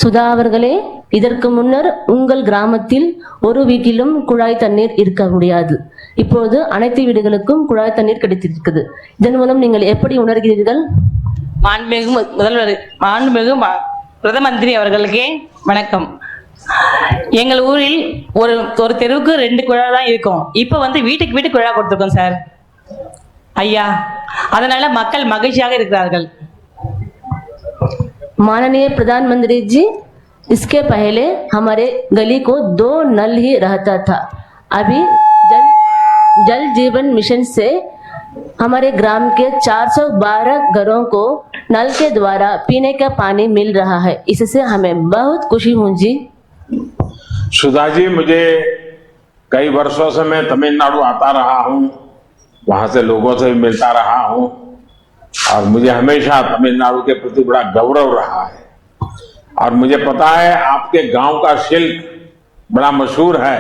சுதா அவர்களே, இதற்கு முன்னர் உங்கள் கிராமத்தில் ஒரு வீட்டிலும் குழாய் தண்ணீர் இருக்க முடியாது. இப்போது அனைத்து வீடுகளுக்கும் குழாய் தண்ணீர் கிடைத்திருக்கிறது. இதன் மூலம் நீங்கள் எப்படி உணர்கிறீர்கள்? மாண்புமிகு முதல்வர், மாண்புமிகு பிரதம மந்திரி அவர்களுக்கே வணக்கம்। எங்கள் ஊரில் ஒரு தெருவுக்கு 2 குழாய் தான் இருக்கும். இப்ப வீட்டுக்கு வீட்டு குழாய் கொடுத்துருக்கோம் சார் ஐயா। அதனால மக்கள் மகிழ்ச்சியாக இருக்கிறார்கள்। माननीय प्रधानमंत्री जी, इसके पहले हमारे गली को 2 नल ही रहता था। अभी जल जीवन मिशन से हमारे ग्राम के 412 घरों को नल के द्वारा पीने का पानी मिल रहा है। इससे हमें बहुत खुशी हूँ जी। सुधा जी, मुझे कई वर्षों से मैं तमिलनाडु आता रहा हूँ, वहां से लोगों से भी मिलता रहा हूँ और मुझे हमेशा तमिलनाडु के प्रति बड़ा गौरव रहा है। और मुझे पता है आपके गांव का शिल्प बड़ा मशहूर है,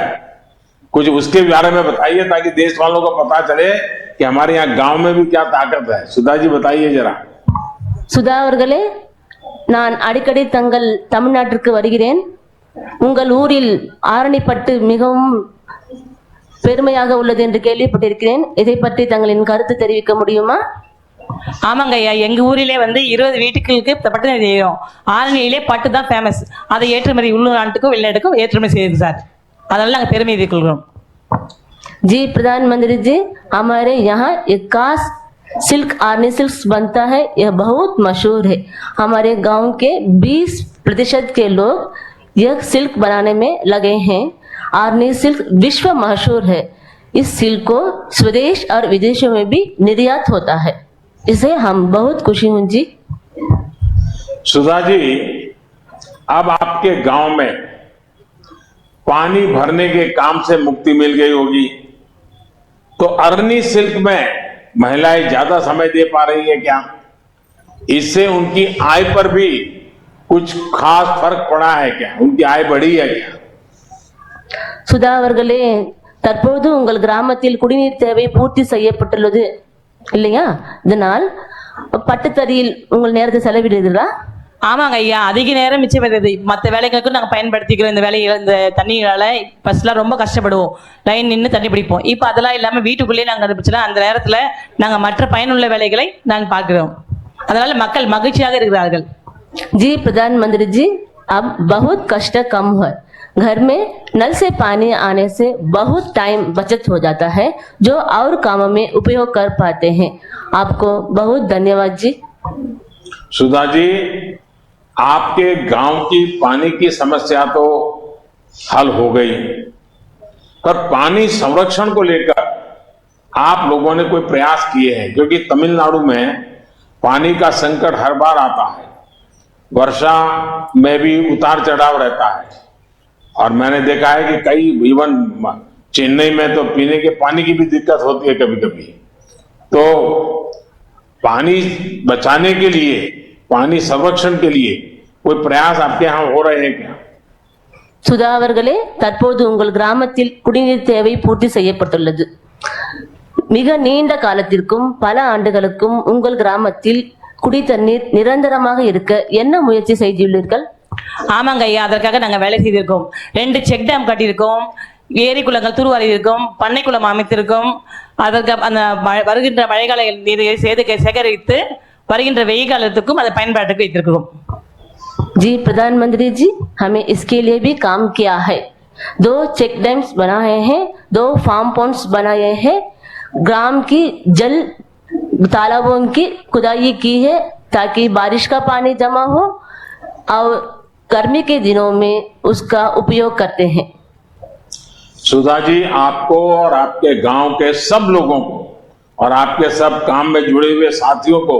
कुछ उसके बारे में बताइए ताकि देश वालों को पता चले कि हमारे यहाँ गांव में भी क्या ताकत है। सुधा जी बताइए जरा। சுதா அவர்களே, நான் அடிக்கடி தமிழ்நாட்டிற்கு வருகிறேன். உங்கள் ஊரில் ஆரணிப்பட்டு மிகவும் பெருமையாக உள்ளது என்று கேள்விப்பட்டிருக்கிறேன். இதை பற்றி தங்களின் கருத்து தெரிவிக்க முடியுமா? ஆமாங்க ஐயா, எங்க ஊரிலே வந்து 20 வீட்டுகளுக்கு பட்டு செய்யும். ஆரணியிலே பட்டு தான் ஃபேமஸ். அதை ஏற்றுமதி உள்ளூர் நாட்டுக்கும் வெளிநாட்டுக்கும் ஏற்றுமதி செய்யுது சார். அதனால நாங்கள் பெருமை கொள்கிறோம். जी प्रधानमंत्री जी, हमारे यहाँ 21 सिल्क आर्नी सिल्क बनता है, यह बहुत मशहूर है। हमारे गांव के 20% के लोग यह सिल्क बनाने में लगे हैं। आर्नी सिल्क विश्व मशहूर है। इस सिल्क को स्वदेश और विदेशों में भी निर्यात होता है। इसे हम बहुत खुशी हूँ जी। सुधा जी, अब आपके गांव में पानी भरने के काम से मुक्ति मिल गई होगी, तो अरनी सिल्क में महिलाएं ज्यादा समय दे पा रही है क्या? इससे उनकी आय पर भी कुछ खास फर्क पड़ा है क्या? उनकी आय बढ़ी है क्या? சுதா அவர்களே, தற்போது உங்கள் கிராமத்தில் குடிநீர் தேவை பூர்த்தி செய்யப்பட்டுள்ளது இல்லையா? இதனால் பட்டுத்தறியில் உங்கள் நேரத்தை செலவிடுகிறீர்களா? ஆமாங்க ஐயா, அதிக நேரம் மிச்சம் வருது. மற்ற வேலைகளுக்கும் நாங்கள் பயன்படுத்திக்கிறோம். இந்த வேலைகளை இந்த தண்ணியால ஃபர்ஸ்ட்லாம் ரொம்ப கஷ்டப்படுவோம், லைன் நின்று தண்ணி பிடிப்போம். இப்போ அதெல்லாம் இல்லாமல் வீட்டுக்குள்ளேயே நாங்கள் அனுப்பிச்சலாம். அந்த நேரத்தில் நாங்கள் மற்ற பயனுள்ள வேலைகளை நாங்கள் பார்க்கிறோம். அதனால மக்கள் மகிழ்ச்சியாக இருக்கிறார்கள். जी प्रधानमंत्री जी, अब बहुत कष्ट कम है। घर में नल से पानी आने से बहुत टाइम बचत हो जाता है, जो और कामों में उपयोग कर पाते हैं। आपको बहुत धन्यवाद जी। सुधा जी, आपके गांव की पानी की समस्या तो हल हो गई, पर पानी संरक्षण को लेकर आप लोगों ने कोई प्रयास किए हैं? क्योंकि तमिलनाडु में पानी का संकट हर बार आता है, वर्षा में भी उतार चढ़ाव रहता है और मैंने देखा है कि कई इवन चेन्नई में तो पीने के पानी की भी दिक्कत होती है कभी कभी। तो पानी बचाने के लिए, पानी संरक्षण के लिए कोई प्रयास आपके यहाँ हो रहे हैं क्या? சுதா அவர்களே, தற்போது உங்கள் கிராமத்தில் குடிநீர் தேவை பூர்த்தி செய்யப்பட்டுள்ளது. மிக நீண்ட காலத்திற்கும் பல ஆண்டுகளுக்கும் உங்கள் கிராமத்தில் குடி தண்ணீர் நிரந்தரமாக இருக்க என்ன முயற்சி செய்துள்ளீர்கள்? ஆமாங்க ஐயா, அதற்காக நாங்கள் வேலை செய்திருக்கோம். 2 செக் டேம் கட்டியிருக்கோம், ஏரி குளங்கள் தூர்வாரி இருக்கோம், பண்ணை குளம் அமைத்திருக்கோம். அதற்கு அந்த வருகின்ற மழைக்கால நீரை சேகரித்து வருகின்ற வெயில் காலத்துக்கும் அதை பயன்பாட்டுக்கு வைத்திருக்கிறோம். जी प्रधानमंत्री जी, हमें इसके लिए भी काम किया है। 2 चेक डैम्स बनाए हैं, 2 फार्म पॉन्ड्स बनाए हैं, ग्राम की जल तालाबों की खुदाई की है ताकि बारिश का पानी जमा हो और गर्मी के दिनों में उसका उपयोग करते हैं। सुधा जी, आपको और आपके गांव के सब लोगों को और आपके सब काम में जुड़े हुए साथियों को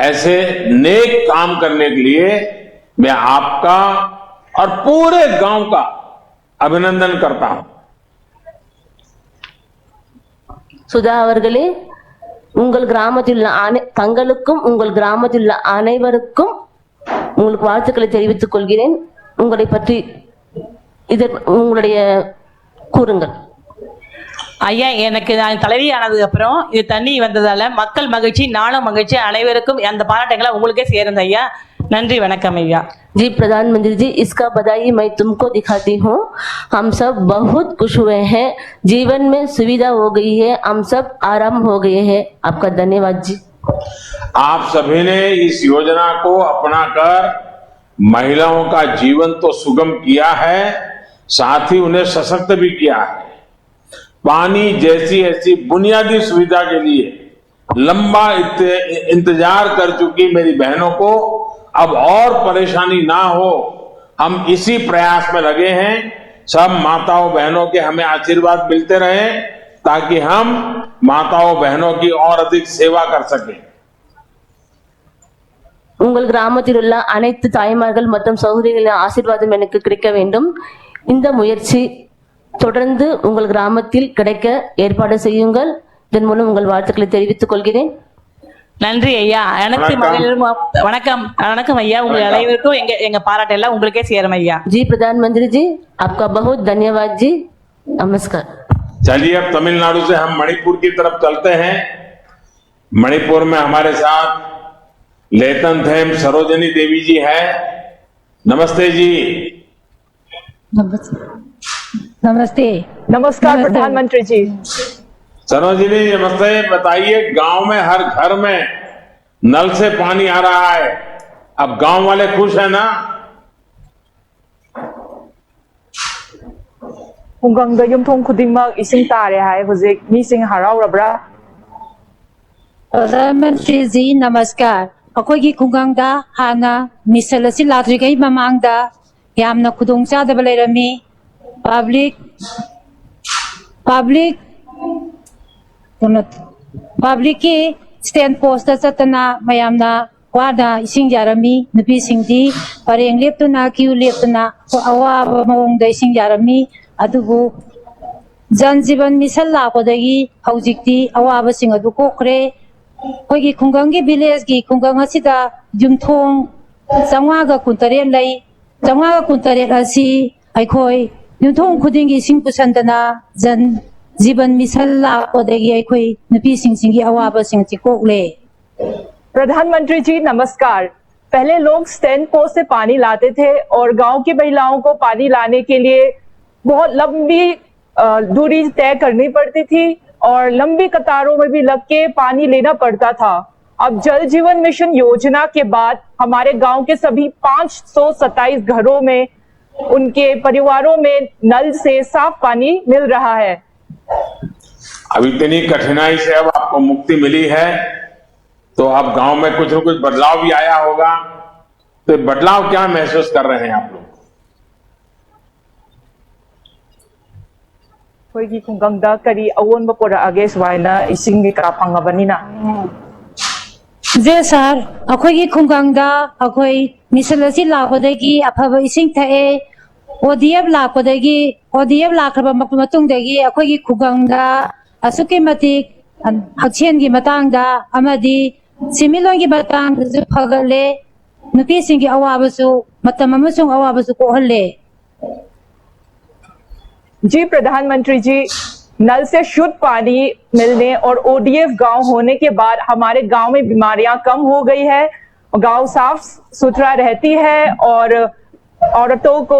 ऐसे नेक काम करने के लिए मैं आपका और पूरे गांव का अभिनंदन करता हूं। சுதா அவர்களே, உங்கள் கிராமத்தில் உள்ள தங்களுக்கும் உங்கள் கிராமத்தில் உள்ள அனைவருக்கும் உங்களுக்கு வாழ்த்துக்களை தெரிவித்துக் கொள்கிறேன். உங்களை பற்றி உங்களுடைய கூறுங்கள். ஐயா, எனக்கு நான் தலைவி ஆனதுக்கு அப்புறம் இது தண்ணி வந்ததால மக்கள் மகிழ்ச்சி, நானும் மகிழ்ச்சி, அனைவருக்கும் அந்த பாராட்டுகளை உங்களுக்கே சேர்ந்த ஐயா. நன்றி, வணக்கம் ஐயா। जी प्रधानमंत्री जी, इसका बधाई मैं तुमको दिखाती हूँ। हम सब बहुत खुश हुए हैं, जीवन में सुविधा हो गई है, हम सब आराम हो गए हैं। आपका धन्यवाद जी। आप सभी ने इस योजना को अपनाकर महिलाओं का जीवन तो सुगम किया है, साथ ही उन्हें सशक्त भी किया है। पानी जैसी ऐसी बुनियादी सुविधा के लिए लंबा इंतजार कर चुकी मेरी बहनों को अब और परेशानी ना हो, हम इसी प्रयास में लगे हैं। सब माताओं बहनों के हमें आशीर्वाद मिलते रहे, ताकि हम माताओं बहनों की और अधिक सेवा कर सकें। உங்கள் கிராமத்தில் உள்ள அனைத்து தாய்மார்கள் மற்றும் சகோதரிகளின் ஆசீர்வாதம் எனக்கு கிடைக்க வேண்டும். இந்த முயற்சி தொடர்ந்து உங்கள் கிராமத்தில் கிடைக்க ஏற்பாடு செய்யுங்கள். இதன் மூலம் உங்கள் வாழ்த்துக்களை தெரிவித்துக் கொள்கிறேன். நன்றி ஐயா. அனைத்து வணக்கம் வணக்கம் ஐயா. உங்கள் அனைவருக்கும் எங்க பாராட்டு எல்லாம் உங்களுக்கே சேரும் ஐயா. जी प्रधानमंत्री जी, आपका बहुत धन्यवाद जी. नमस्कार. चलिए अब तमिलनाडु से हम मणिपुर की तरफ चलते हैं। मणिपुर में हमारे साथ लेतनथेम सरोजनी देवी जी है। नमस्ते जी। नमस्ते। नमस्कार प्रधानमंत्री जी। सरोजनी नमस्ते। बताइए, गांव में हर घर में नल से पानी आ रहा है, अब गांव वाले खुश है ना? खुंगंगदा युमथोंग खुदिंगमक इसिंग तारे हाय हुजिक मिसिंग हराउरब्रा? प्रधानमंत्री जी नमस्कार। अखोगी खुंगंगदा हाना मिसल असि लाद्रिगै ममांगदा यामना खुदोंग चादब लेरमी। पब्लिक की स्टैंड पोस्ट चतना मयामना वादा इसिंग यारमी नुपी सिंगदी परेंग लेप्तुना क्यू लेप्तुना अवाब मवोंगदा इसिंग यारमी। अदुबु जन जीवन मिशन लापदगी हौजिक्ति अवाबसिंग अदु कोखरे। कोई खुंगंगी विलेज की खुंगंग असिदा युमथोंग चंवागा कुंतरेट लई। चंवागा कुंतरेट असि अखोई युमथोंग खुदिंगी सिंग पुसंदना जन जीवन मिशन लापदगी अखोई नुपी सिंगी अवाबसिंग ति कोखले। प्रधानमंत्री जी नमस्कार। पहले लोग स्टैंड पोस्ट से पानी लाते थे और गांव की महिलाओं को पानी लाने के लिए बहुत लंबी दूरी तय करनी पड़ती थी और लंबी कतारों में भी लग के पानी लेना पड़ता था। अब जल जीवन मिशन योजना के बाद हमारे गांव के सभी 527 घरों में उनके परिवारों में नल से साफ पानी मिल रहा है। अब इतनी कठिनाई से अब आपको मुक्ति मिली है तो अब गांव में कुछ न कुछ बदलाव भी आया होगा, तो बदलाव क्या महसूस कर रहे हैं आप लोग? कोई खुंगंगदा करी अवोन बपोरा आगे स्वाइना इसिंग का फंगबनिना। जे सर अखोई खुंगंगदा अखोई मिसल असि लापदगी अफब इसिंग थाए ओडीएफ लाखरबा मतुंगदगी अखोई खुंगंगदा असुके मतिक हक्सेन की मतंगदा अमदी सिमिलों की मतंग फगले नुपी सिंगी अवाबसु मतम अमसुंग अवाबसु कोहले। जी प्रधानमंत्री जी, नल से शुद्ध पानी मिलने और ओडीएफ गांव होने के बाद हमारे गांव में बीमारियां कम हो गई है, गांव साफ सुथरा रहती है और औरतों को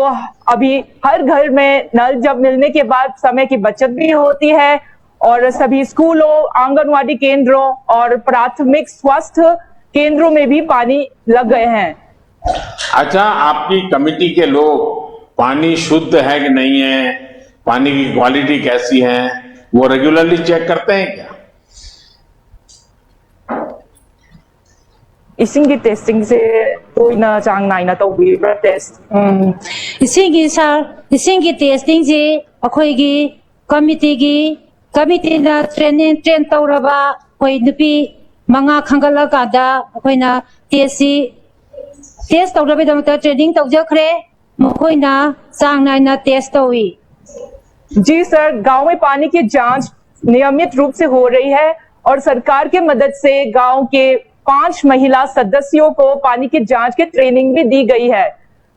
अभी हर घर में नल जब मिलने के बाद समय की बचत भी होती है और सभी स्कूलों, आंगनवाड़ी केंद्रों और प्राथमिक स्वास्थ्य केंद्रों में भी पानी लग गए हैं। अच्छा, आपकी कमेटी के लोग पानी शुद्ध है कि नहीं है, पानी की क्वालिटी कैसी है, वो रेगुलरली चेक करते हैं क्या? इसिंगी टेस्टिंग से तो ना चांग नाइना तो भी टेस्ट इसिंगी सर इसिंगी टेस्टिंग से अखोईगी कमिटी ना ट्रेन तौरबा कोई नुपी मंगा खंगला कादा अखोईना टेस्ट तौरबे दमता ट्रेनिंग तौजखरे मखोईना चांग नाइना टेस्ट तौई। जी सर, गांव में पानी की जांच नियमित रूप से हो रही है और सरकार के मदद से गांव के 5 महिला सदस्यों को पानी की जांच की ट्रेनिंग भी दी गई है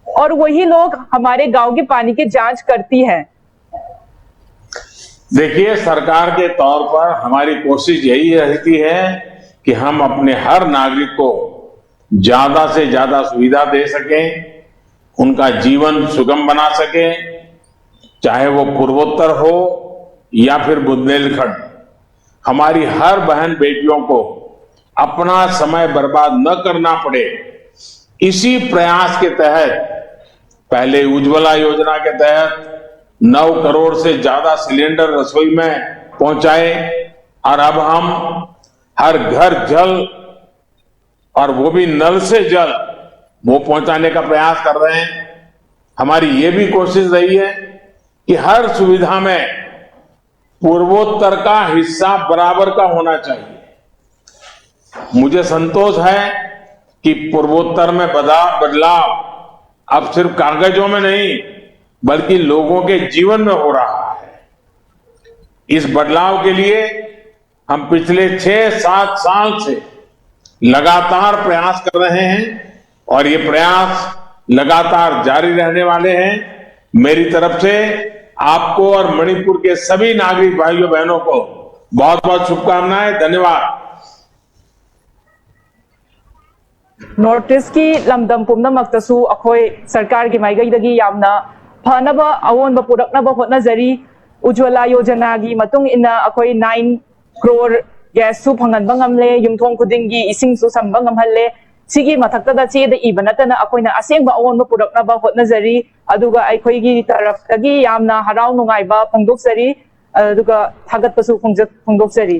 और वही लोग हमारे गांव की पानी की जांच करती हैं। देखिए, सरकार के तौर पर हमारी कोशिश यही रहती है कि हम अपने हर नागरिक को ज्यादा से ज्यादा सुविधा दे सकें, उनका जीवन सुगम बना सकें, चाहे वो पूर्वोत्तर हो या फिर बुंदेलखंड। हमारी हर बहन बेटियों को अपना समय बर्बाद न करना पड़े, इसी प्रयास के तहत पहले उज्ज्वला योजना के तहत 9 करोड़ से ज्यादा सिलेंडर रसोई में पहुंचाए और अब हम हर घर जल और वो भी नल से जल वो पहुंचाने का प्रयास कर रहे हैं। हमारी ये भी कोशिश रही है कि हर सुविधा में पूर्वोत्तर का हिस्सा बराबर का होना चाहिए। मुझे संतोष है कि पूर्वोत्तर में बदलाव अब सिर्फ कागजों में नहीं बल्कि लोगों के जीवन में हो रहा है। इस बदलाव के लिए हम पिछले 6-7 साल से लगातार प्रयास कर रहे हैं और ये प्रयास लगातार जारी रहने वाले हैं। मेरी तरफ से आपको और मणिपुर के सभी नागरिक भाइयों बहनों को बहुत बहुत शुभकामनाएं। धन्यवाद। नॉर्थ ईस्ट की लमदम पुनमक्तसु अखोय सरकार की माइगैदगी यामना फनबा अवोनबा पुरकनबा होटनाजरी। उज्ज्वला योजना की मतुंग इन्ना अखोय 9 करोड़ गैस सु फंगनबा ngamle युमथोंग खुदिंगी इसिंग सु संबा ngamhalle। सिगी मथक्तदा चेद इबा नतना अखोयना असेंबा अवोनबा पुरकनबा होटनाजरी। अदुगा अखोयगी तरफदगी यामना हराव नुंगाइबा फोंदोकजरी अदुगा थागतपसु फोंदोकजरी।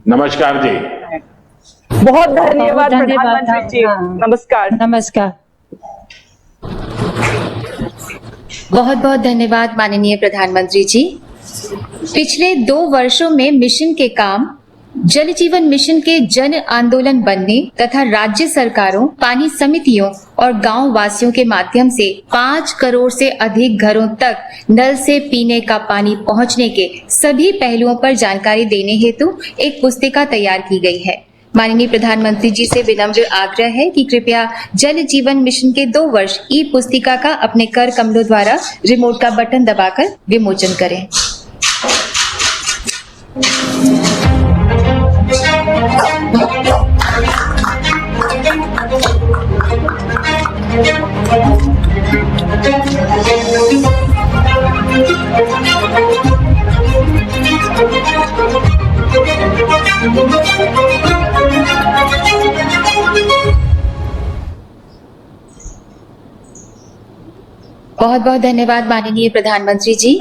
नमस्कार जी। बहुत धन्यवाद प्रधानमंत्री जी। नमस्कार। नमस्कार। बहुत बहुत धन्यवाद माननीय प्रधानमंत्री जी। पिछले 2 वर्षों में मिशन के काम जल जीवन मिशन के जन आंदोलन बनने तथा राज्य सरकारों, पानी समितियों और गांव वासियों के माध्यम से 5 करोड़ से अधिक घरों तक नल से पीने का पानी पहुंचने के सभी पहलुओं पर जानकारी देने हेतु एक पुस्तिका तैयार की गई है। माननीय प्रधानमंत्री जी से विनम्र आग्रह है कि कृपया जल जीवन मिशन के 2 वर्ष ई पुस्तिका का अपने कर कमलों द्वारा रिमोट का बटन दबाकर विमोचन करें। बहुत बहुत धन्यवाद माननीय प्रधानमंत्री जी।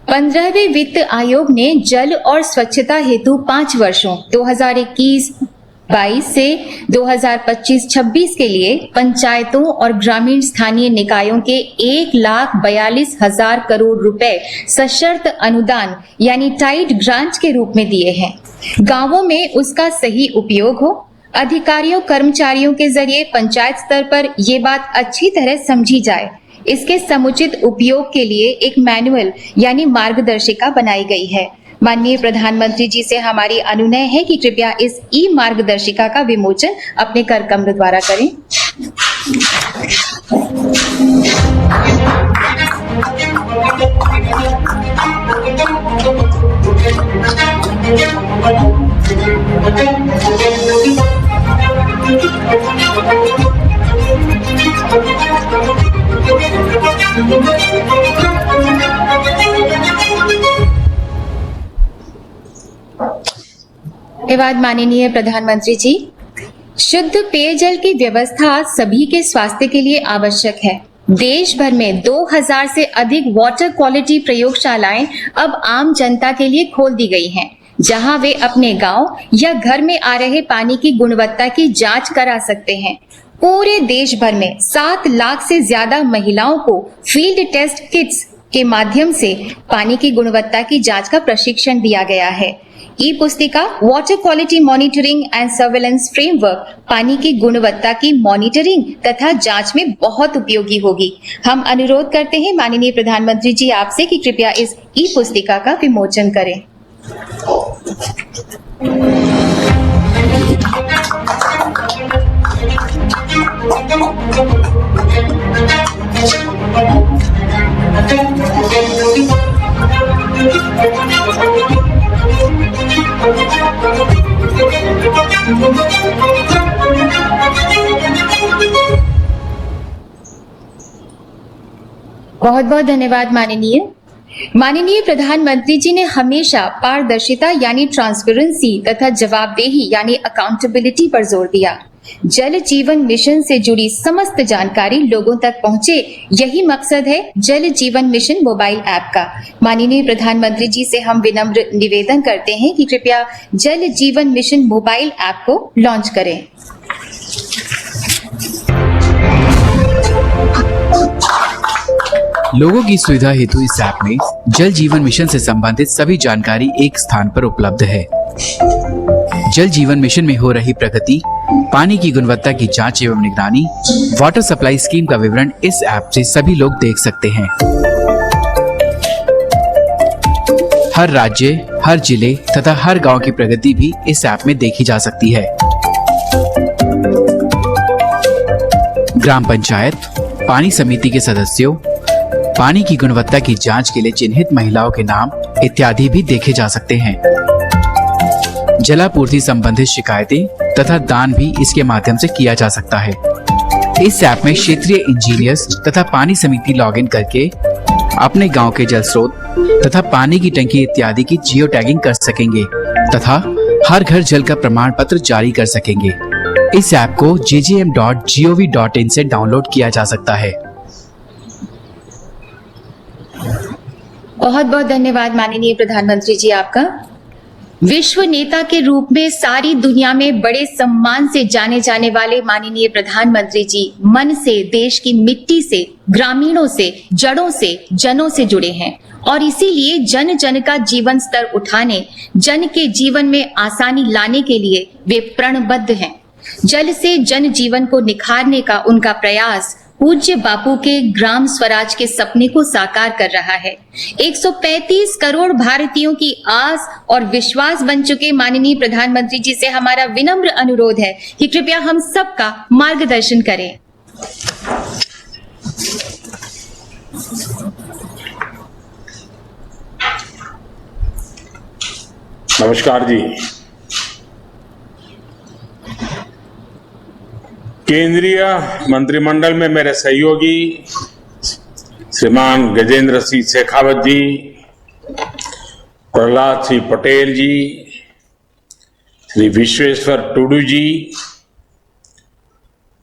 15वें वित्त आयोग ने जल और स्वच्छता हेतु 5 वर्षों 2021-22 से 2025-26 के लिए पंचायतों और ग्रामीण स्थानीय निकायों के 1,42,000 करोड़ रुपए सशर्त अनुदान यानी टाइड ग्रांट के रूप में दिए हैं। गांवों में उसका सही उपयोग हो, अधिकारियों कर्मचारियों के जरिए पंचायत स्तर पर ये बात अच्छी तरह समझी जाए। इसके समुचित उपयोग के लिए एक मैनुअल यानी मार्गदर्शिका बनाई गई है। माननीय प्रधानमंत्री जी से हमारी अनुनय है कि कृपया इस ई मार्गदर्शिका का विमोचन अपने कर कमल द्वारा करें। धन्यवाद माननीय प्रधानमंत्री जी। शुद्ध पेयजल की व्यवस्था सभी के स्वास्थ्य के लिए आवश्यक है। देश भर में 2000 से अधिक वाटर क्वालिटी प्रयोगशालाएं अब आम जनता के लिए खोल दी गई हैं, जहां वे अपने गांव या घर में आ रहे पानी की गुणवत्ता की जांच करा सकते हैं। पूरे देश भर में 7 लाख से ज्यादा महिलाओं को फील्ड टेस्ट किट्स के माध्यम से पानी की गुणवत्ता की जांच का प्रशिक्षण दिया गया है। ई पुस्तिका water quality monitoring and surveillance framework पानी की गुणवत्ता की मॉनिटरिंग तथा जांच में बहुत उपयोगी होगी। हम अनुरोध करते हैं माननीय प्रधानमंत्री जी आपसे कि कृपया इस ई पुस्तिका का विमोचन करें। बहुत बहुत धन्यवाद माननीय प्रधानमंत्री जी ने हमेशा पारदर्शिता यानी ट्रांसपेरेंसी तथा जवाबदेही यानी अकाउंटेबिलिटी पर जोर दिया। जल जीवन मिशन से जुड़ी समस्त जानकारी लोगों तक पहुंचे, यही मकसद है जल जीवन मिशन मोबाइल ऐप का। माननीय प्रधानमंत्री जी से हम विनम्र निवेदन करते हैं कि कृपया जल जीवन मिशन मोबाइल ऐप को लॉन्च करें। लोगों की सुविधा हेतु इस ऐप में जल जीवन मिशन से संबंधित सभी जानकारी एक स्थान पर उपलब्ध है। जल जीवन मिशन में हो रही प्रगति, पानी की गुणवत्ता की जांच एवं निगरानी, वाटर सप्लाई स्कीम का विवरण इस ऐप से सभी लोग देख सकते हैं। हर राज्य, हर जिले तथा हर गांव की प्रगति भी इस ऐप में देखी जा सकती है। ग्राम पंचायत, पानी समिति के सदस्यों, पानी की गुणवत्ता की जांच के लिए चिन्हित महिलाओं के नाम इत्यादि भी देखे जा सकते हैं। जलापूर्ति संबंधित शिकायतें तथा दान भी इसके माध्यम से किया जा सकता है। इस ऐप में क्षेत्रीय इंजीनियर्स तथा पानी समिति लॉगिन करके अपने गांव के जल स्रोत तथा पानी की टंकी इत्यादि की जियो टैगिंग कर सकेंगे तथा हर घर जल का प्रमाण पत्र जारी कर सकेंगे। इस ऐप को jgm.gov.in से डाउनलोड किया जा सकता है। बहुत बहुत धन्यवाद माननीय प्रधानमंत्री जी आपका। विश्व नेता के रूप में सारी दुनिया में बड़े सम्मान से जाने जाने वाले माननीय प्रधानमंत्री जी मन से, देश की मिट्टी से, ग्रामीणों से, जड़ों से, जनों से जुड़े हैं और इसीलिए जन जन का जीवन स्तर उठाने, जन के जीवन में आसानी लाने के लिए वे प्रणबद्ध हैं। जल से जन जीवन को निखारने का उनका प्रयास पूज्य बापू के ग्राम स्वराज के सपने को साकार कर रहा है। 135 करोड़ भारतीयों की आस और विश्वास बन चुके माननीय प्रधानमंत्री जी से हमारा विनम्र अनुरोध है कि कृपया हम सबका मार्गदर्शन करें। नमस्कार जी। केंद्रीय मंत्रिमंडल में मेरे सहयोगी श्रीमान गजेंद्र सिंह शेखावत जी, प्रहलाद सिंह पटेल जी, श्री विश्वेश्वर टुडू जी,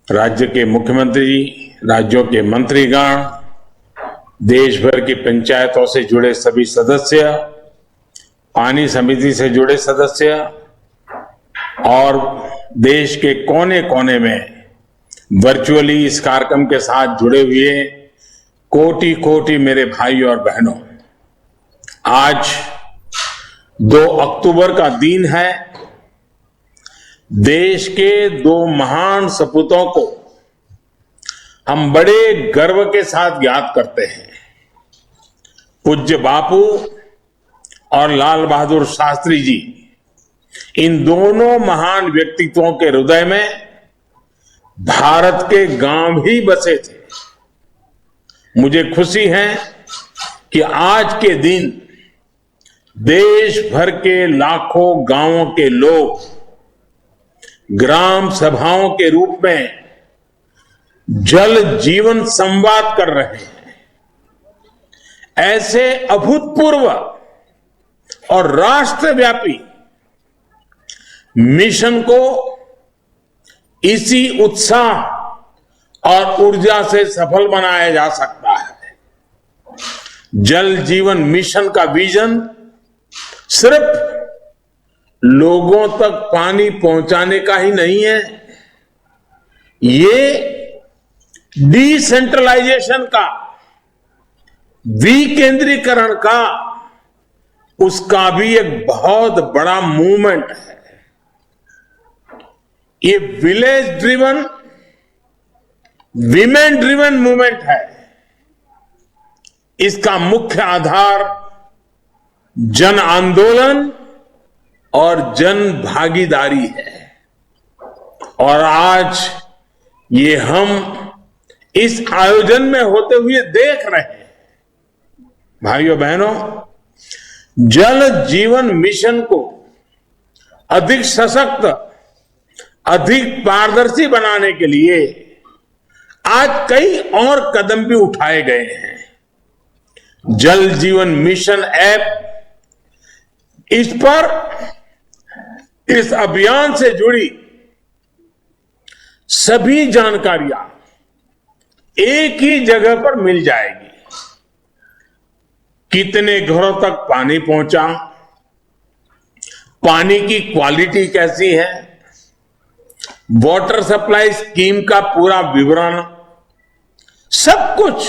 राज्य के मुख्यमंत्री, राज्यों के मंत्रीगण, देश भर की पंचायतों से जुड़े सभी सदस्य, पानी समिति से जुड़े सदस्य और देश के कोने कोने में वर्चुअली इस कार्यक्रम के साथ जुड़े हुए कोटि कोटि मेरे भाई और बहनों, आज 2 अक्टूबर का दिन है। देश के 2 महान सपूतों को हम बड़े गर्व के साथ याद करते हैं। पूज्य बापू और लाल बहादुर शास्त्री जी, इन दोनों महान व्यक्तित्वों के हृदय में भारत के गांव ही बसे थे। मुझे खुशी है कि आज के दिन देश भर के लाखों गांवों के लोग ग्राम सभाओं के रूप में जल जीवन संवाद कर रहे हैं। ऐसे अभूतपूर्व और राष्ट्रव्यापी मिशन को इसी उत्साह और ऊर्जा से सफल बनाया जा सकता है। जल जीवन मिशन का विजन सिर्फ लोगों तक पानी पहुंचाने का ही नहीं है, ये डिसेंट्रलाइजेशन का, विकेंद्रीकरण का, उसका भी एक बहुत बड़ा मूवमेंट है। ये village driven, women driven movement है। इसका मुख्य आधार जन आंदोलन और जन भागीदारी है और आज ये हम इस आयोजन में होते हुए देख रहे हैं। भाइयों बहनों, जल जीवन मिशन को अधिक सशक्त, अधिक पारदर्शी बनाने के लिए आज कई और कदम भी उठाए गए हैं। जल जीवन मिशन ऐप, इस पर इस अभियान से जुड़ी सभी जानकारियां एक ही जगह पर मिल जाएगी। कितने घरों तक पानी पहुंचा, पानी की क्वालिटी कैसी है, वाटर सप्लाई स्कीम का पूरा विवरण, सब कुछ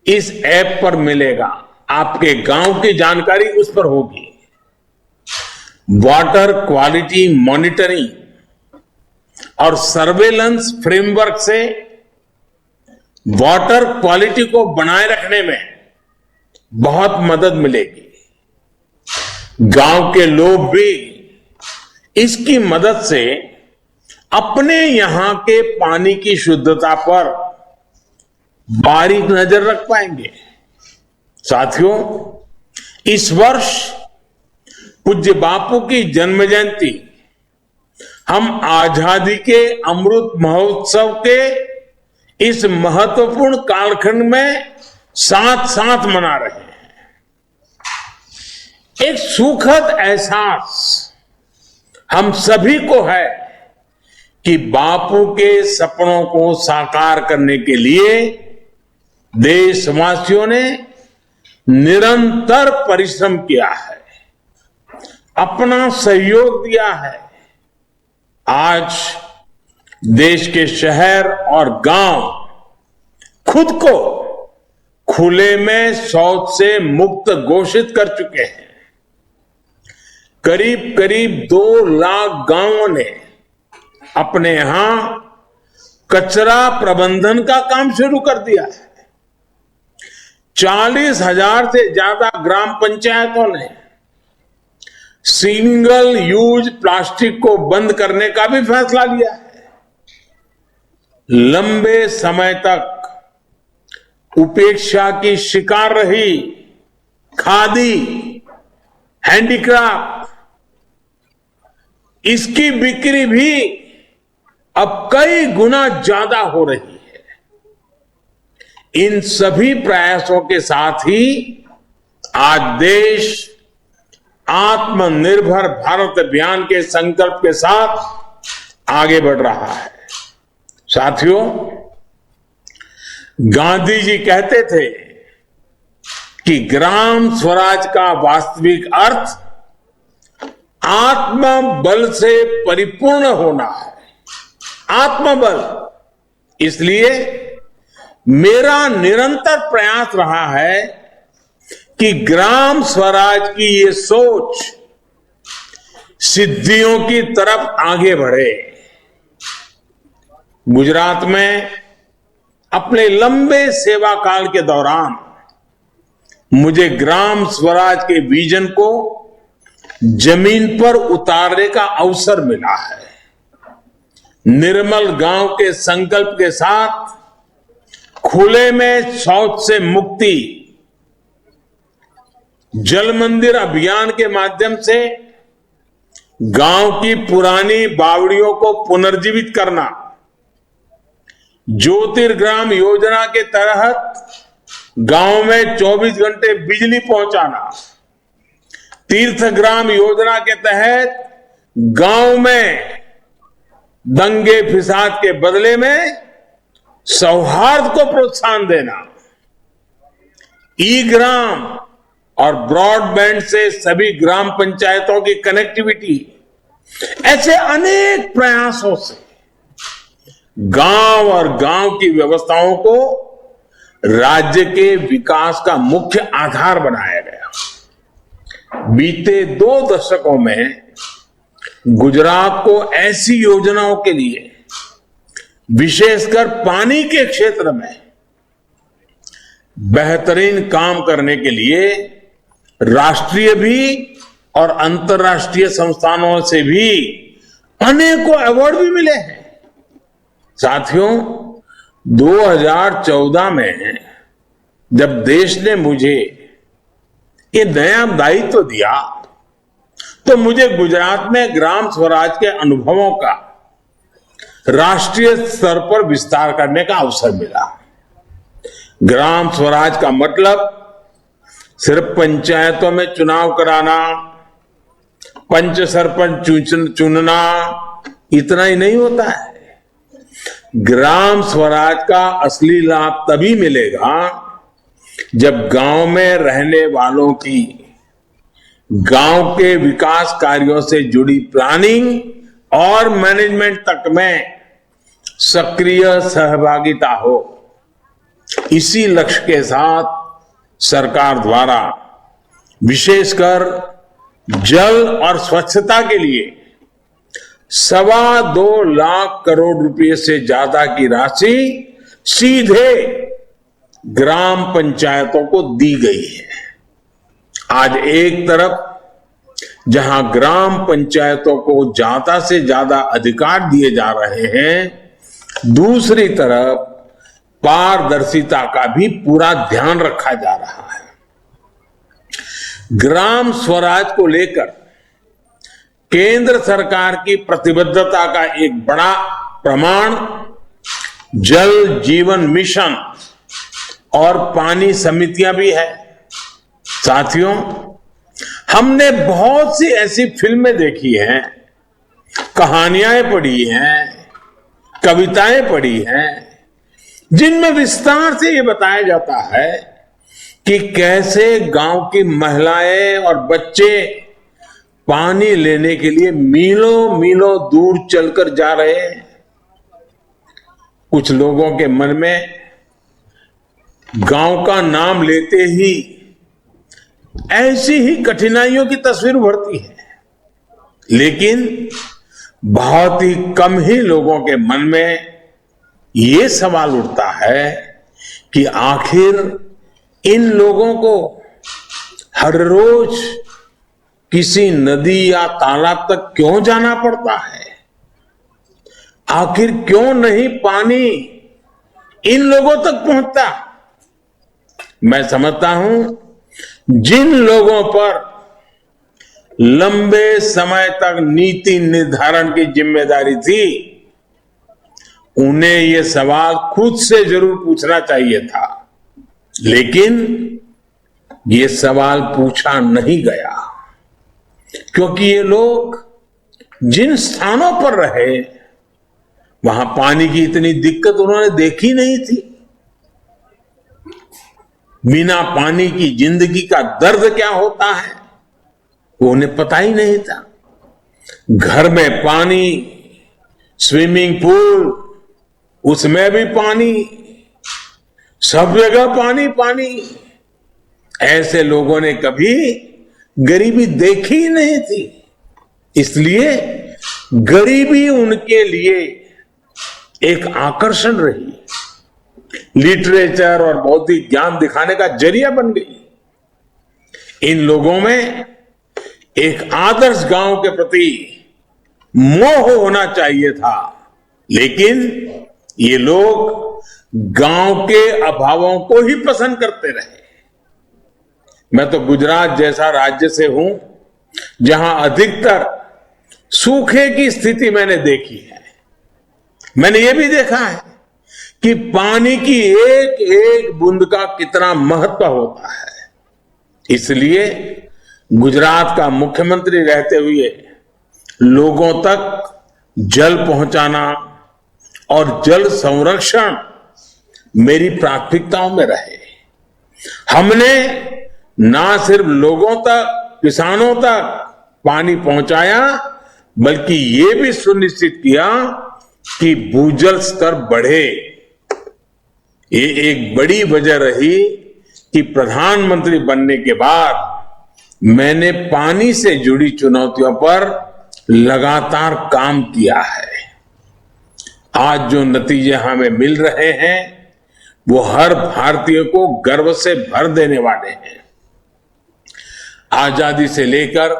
इस ऐप पर मिलेगा। आपके गांव की जानकारी उस पर होगी। वाटर क्वालिटी मॉनिटरिंग और सर्वेलेंस फ्रेमवर्क से वाटर क्वालिटी को बनाए रखने में बहुत मदद मिलेगी। गांव के लोग भी इसकी मदद से अपने यहां के पानी की शुद्धता पर बारीक नजर रख पाएंगे। साथियों, इस वर्ष पूज्य बापू की जन्म जयंती हम आजादी के अमृत महोत्सव के इस महत्वपूर्ण कालखंड में साथ साथ मना रहे हैं। एक सुखद एहसास हम सभी को है कि बापू के सपनों को साकार करने के लिए देशवासियों ने निरंतर परिश्रम किया है, अपना सहयोग दिया है। आज देश के शहर और गांव खुद को खुले में शौच से मुक्त घोषित कर चुके हैं। करीब करीब 2 लाख गांवों ने अपने यहां कचरा प्रबंधन का काम शुरू कर दिया है। 40,000 से ज्यादा ग्राम पंचायतों ने सिंगल यूज प्लास्टिक को बंद करने का भी फैसला लिया है। लंबे समय तक उपेक्षा की शिकार रही खादी, हैंडीक्राफ्ट, इसकी बिक्री भी अब कई गुना ज्यादा हो रही है। इन सभी प्रयासों के साथ ही आज देश आत्मनिर्भर भारत अभियान के संकल्प के साथ आगे बढ़ रहा है। साथियों, गांधी जी कहते थे कि ग्राम स्वराज का वास्तविक अर्थ आत्मबल से परिपूर्ण होना है। आत्मबल। इसलिए मेरा निरंतर प्रयास रहा है कि ग्राम स्वराज की ये सोच सिद्धियों की तरफ आगे बढ़े। गुजरात में अपने लंबे सेवा काल के दौरान मुझे ग्राम स्वराज के विजन को जमीन पर उतारने का अवसर मिला है। निर्मल गांव के संकल्प के साथ खुले में शौच से मुक्ति, जल मंदिर अभियान के माध्यम से गांव की पुरानी बावड़ियों को पुनर्जीवित करना, ज्योतिर्ग्राम योजना के तहत गांव में 24 घंटे बिजली पहुंचाना, तीर्थग्राम योजना के तहत गांव में दंगे फिसाद के बदले में सौहार्द को प्रोत्साहन देना, ई ग्राम और ब्रॉडबैंड से सभी ग्राम पंचायतों की कनेक्टिविटी, ऐसे अनेक प्रयासों से गांव और गांव की व्यवस्थाओं को राज्य के विकास का मुख्य आधार बनाया गया। बीते 2 दशकों में गुजरात को ऐसी योजनाओं के लिए, विशेषकर पानी के क्षेत्र में बेहतरीन काम करने के लिए राष्ट्रीय भी और अंतर्राष्ट्रीय संस्थानों से भी अनेकों अवार्ड भी मिले हैं। साथियों, 2014 में जब देश ने मुझे ये नया दायित्व दिया तो मुझे गुजरात में ग्राम स्वराज के अनुभवों का राष्ट्रीय स्तर पर विस्तार करने का अवसर मिला। ग्राम स्वराज का मतलब सिर्फ पंचायतों में चुनाव कराना, पंच सरपंच चुनना, इतना ही नहीं होता है। ग्राम स्वराज का असली लाभ तभी मिलेगा जब गांव में रहने वालों की गांव के विकास कार्यों से जुड़ी प्लानिंग और मैनेजमेंट तक में सक्रिय सहभागिता हो। इसी लक्ष्य के साथ सरकार द्वारा विशेषकर जल और स्वच्छता के लिए 2.25 लाख करोड़ रुपए से ज्यादा की राशि सीधे ग्राम पंचायतों को दी गई है। आज एक तरफ जहां ग्राम पंचायतों को ज्यादा से ज्यादा अधिकार दिए जा रहे हैं, दूसरी तरफ पारदर्शिता का भी पूरा ध्यान रखा जा रहा है। ग्राम स्वराज को लेकर केंद्र सरकार की प्रतिबद्धता का एक बड़ा प्रमाण जल जीवन मिशन और पानी समितियां भी है। साथियों, हमने बहुत सी ऐसी फिल्में देखी हैं, कहानियां पढ़ी हैं, कविताएं पढ़ी हैं, जिनमें विस्तार से ये बताया जाता है कि कैसे गांव की महिलाएं और बच्चे पानी लेने के लिए मीलों मीलों दूर चलकर जा रहे हैं। कुछ लोगों के मन में गांव का नाम लेते ही ऐसी ही कठिनाइयों की तस्वीर उभरती है, लेकिन बहुत ही कम ही लोगों के मन में ये सवाल उठता है कि आखिर इन लोगों को हर रोज किसी नदी या तालाब तक क्यों जाना पड़ता है? आखिर क्यों नहीं पानी इन लोगों तक पहुंचता? मैं समझता हूं जिन लोगों पर लंबे समय तक नीति निर्धारण की जिम्मेदारी थी, उन्हें यह सवाल खुद से जरूर पूछना चाहिए था, लेकिन ये सवाल पूछा नहीं गया, क्योंकि ये लोग जिन स्थानों पर रहे वहां पानी की इतनी दिक्कत उन्होंने देखी नहीं थी। बिना पानी की जिंदगी का दर्द क्या होता है वो उन्हें पता ही नहीं था। घर में पानी, स्विमिंग पूल, उसमें भी पानी, सब जगह पानी पानी। ऐसे लोगों ने कभी गरीबी देखी ही नहीं थी, इसलिए गरीबी उनके लिए एक आकर्षण रही, लिटरेचर और बौद्धिक ज्ञान दिखाने का जरिया बन गई। इन लोगों में एक आदर्श गांव के प्रति मोह होना चाहिए था, लेकिन ये लोग गांव के अभावों को ही पसंद करते रहे। मैं तो गुजरात जैसा राज्य से हूं जहां अधिकतर सूखे की स्थिति मैंने देखी है। मैंने ये भी देखा है कि पानी की एक एक बूंद का कितना महत्व होता है। इसलिए गुजरात का मुख्यमंत्री रहते हुए लोगों तक जल पहुंचाना और जल संरक्षण मेरी प्राथमिकताओं में रहे। हमने ना सिर्फ लोगों तक, किसानों तक पानी पहुंचाया, बल्कि ये भी सुनिश्चित किया कि भूजल स्तर बढ़े। ये एक बड़ी वजह रही कि प्रधानमंत्री बनने के बाद मैंने पानी से जुड़ी चुनौतियों पर लगातार काम किया है। आज जो नतीजे हमें मिल रहे हैं वो हर भारतीय को गर्व से भर देने वाले हैं। आजादी से लेकर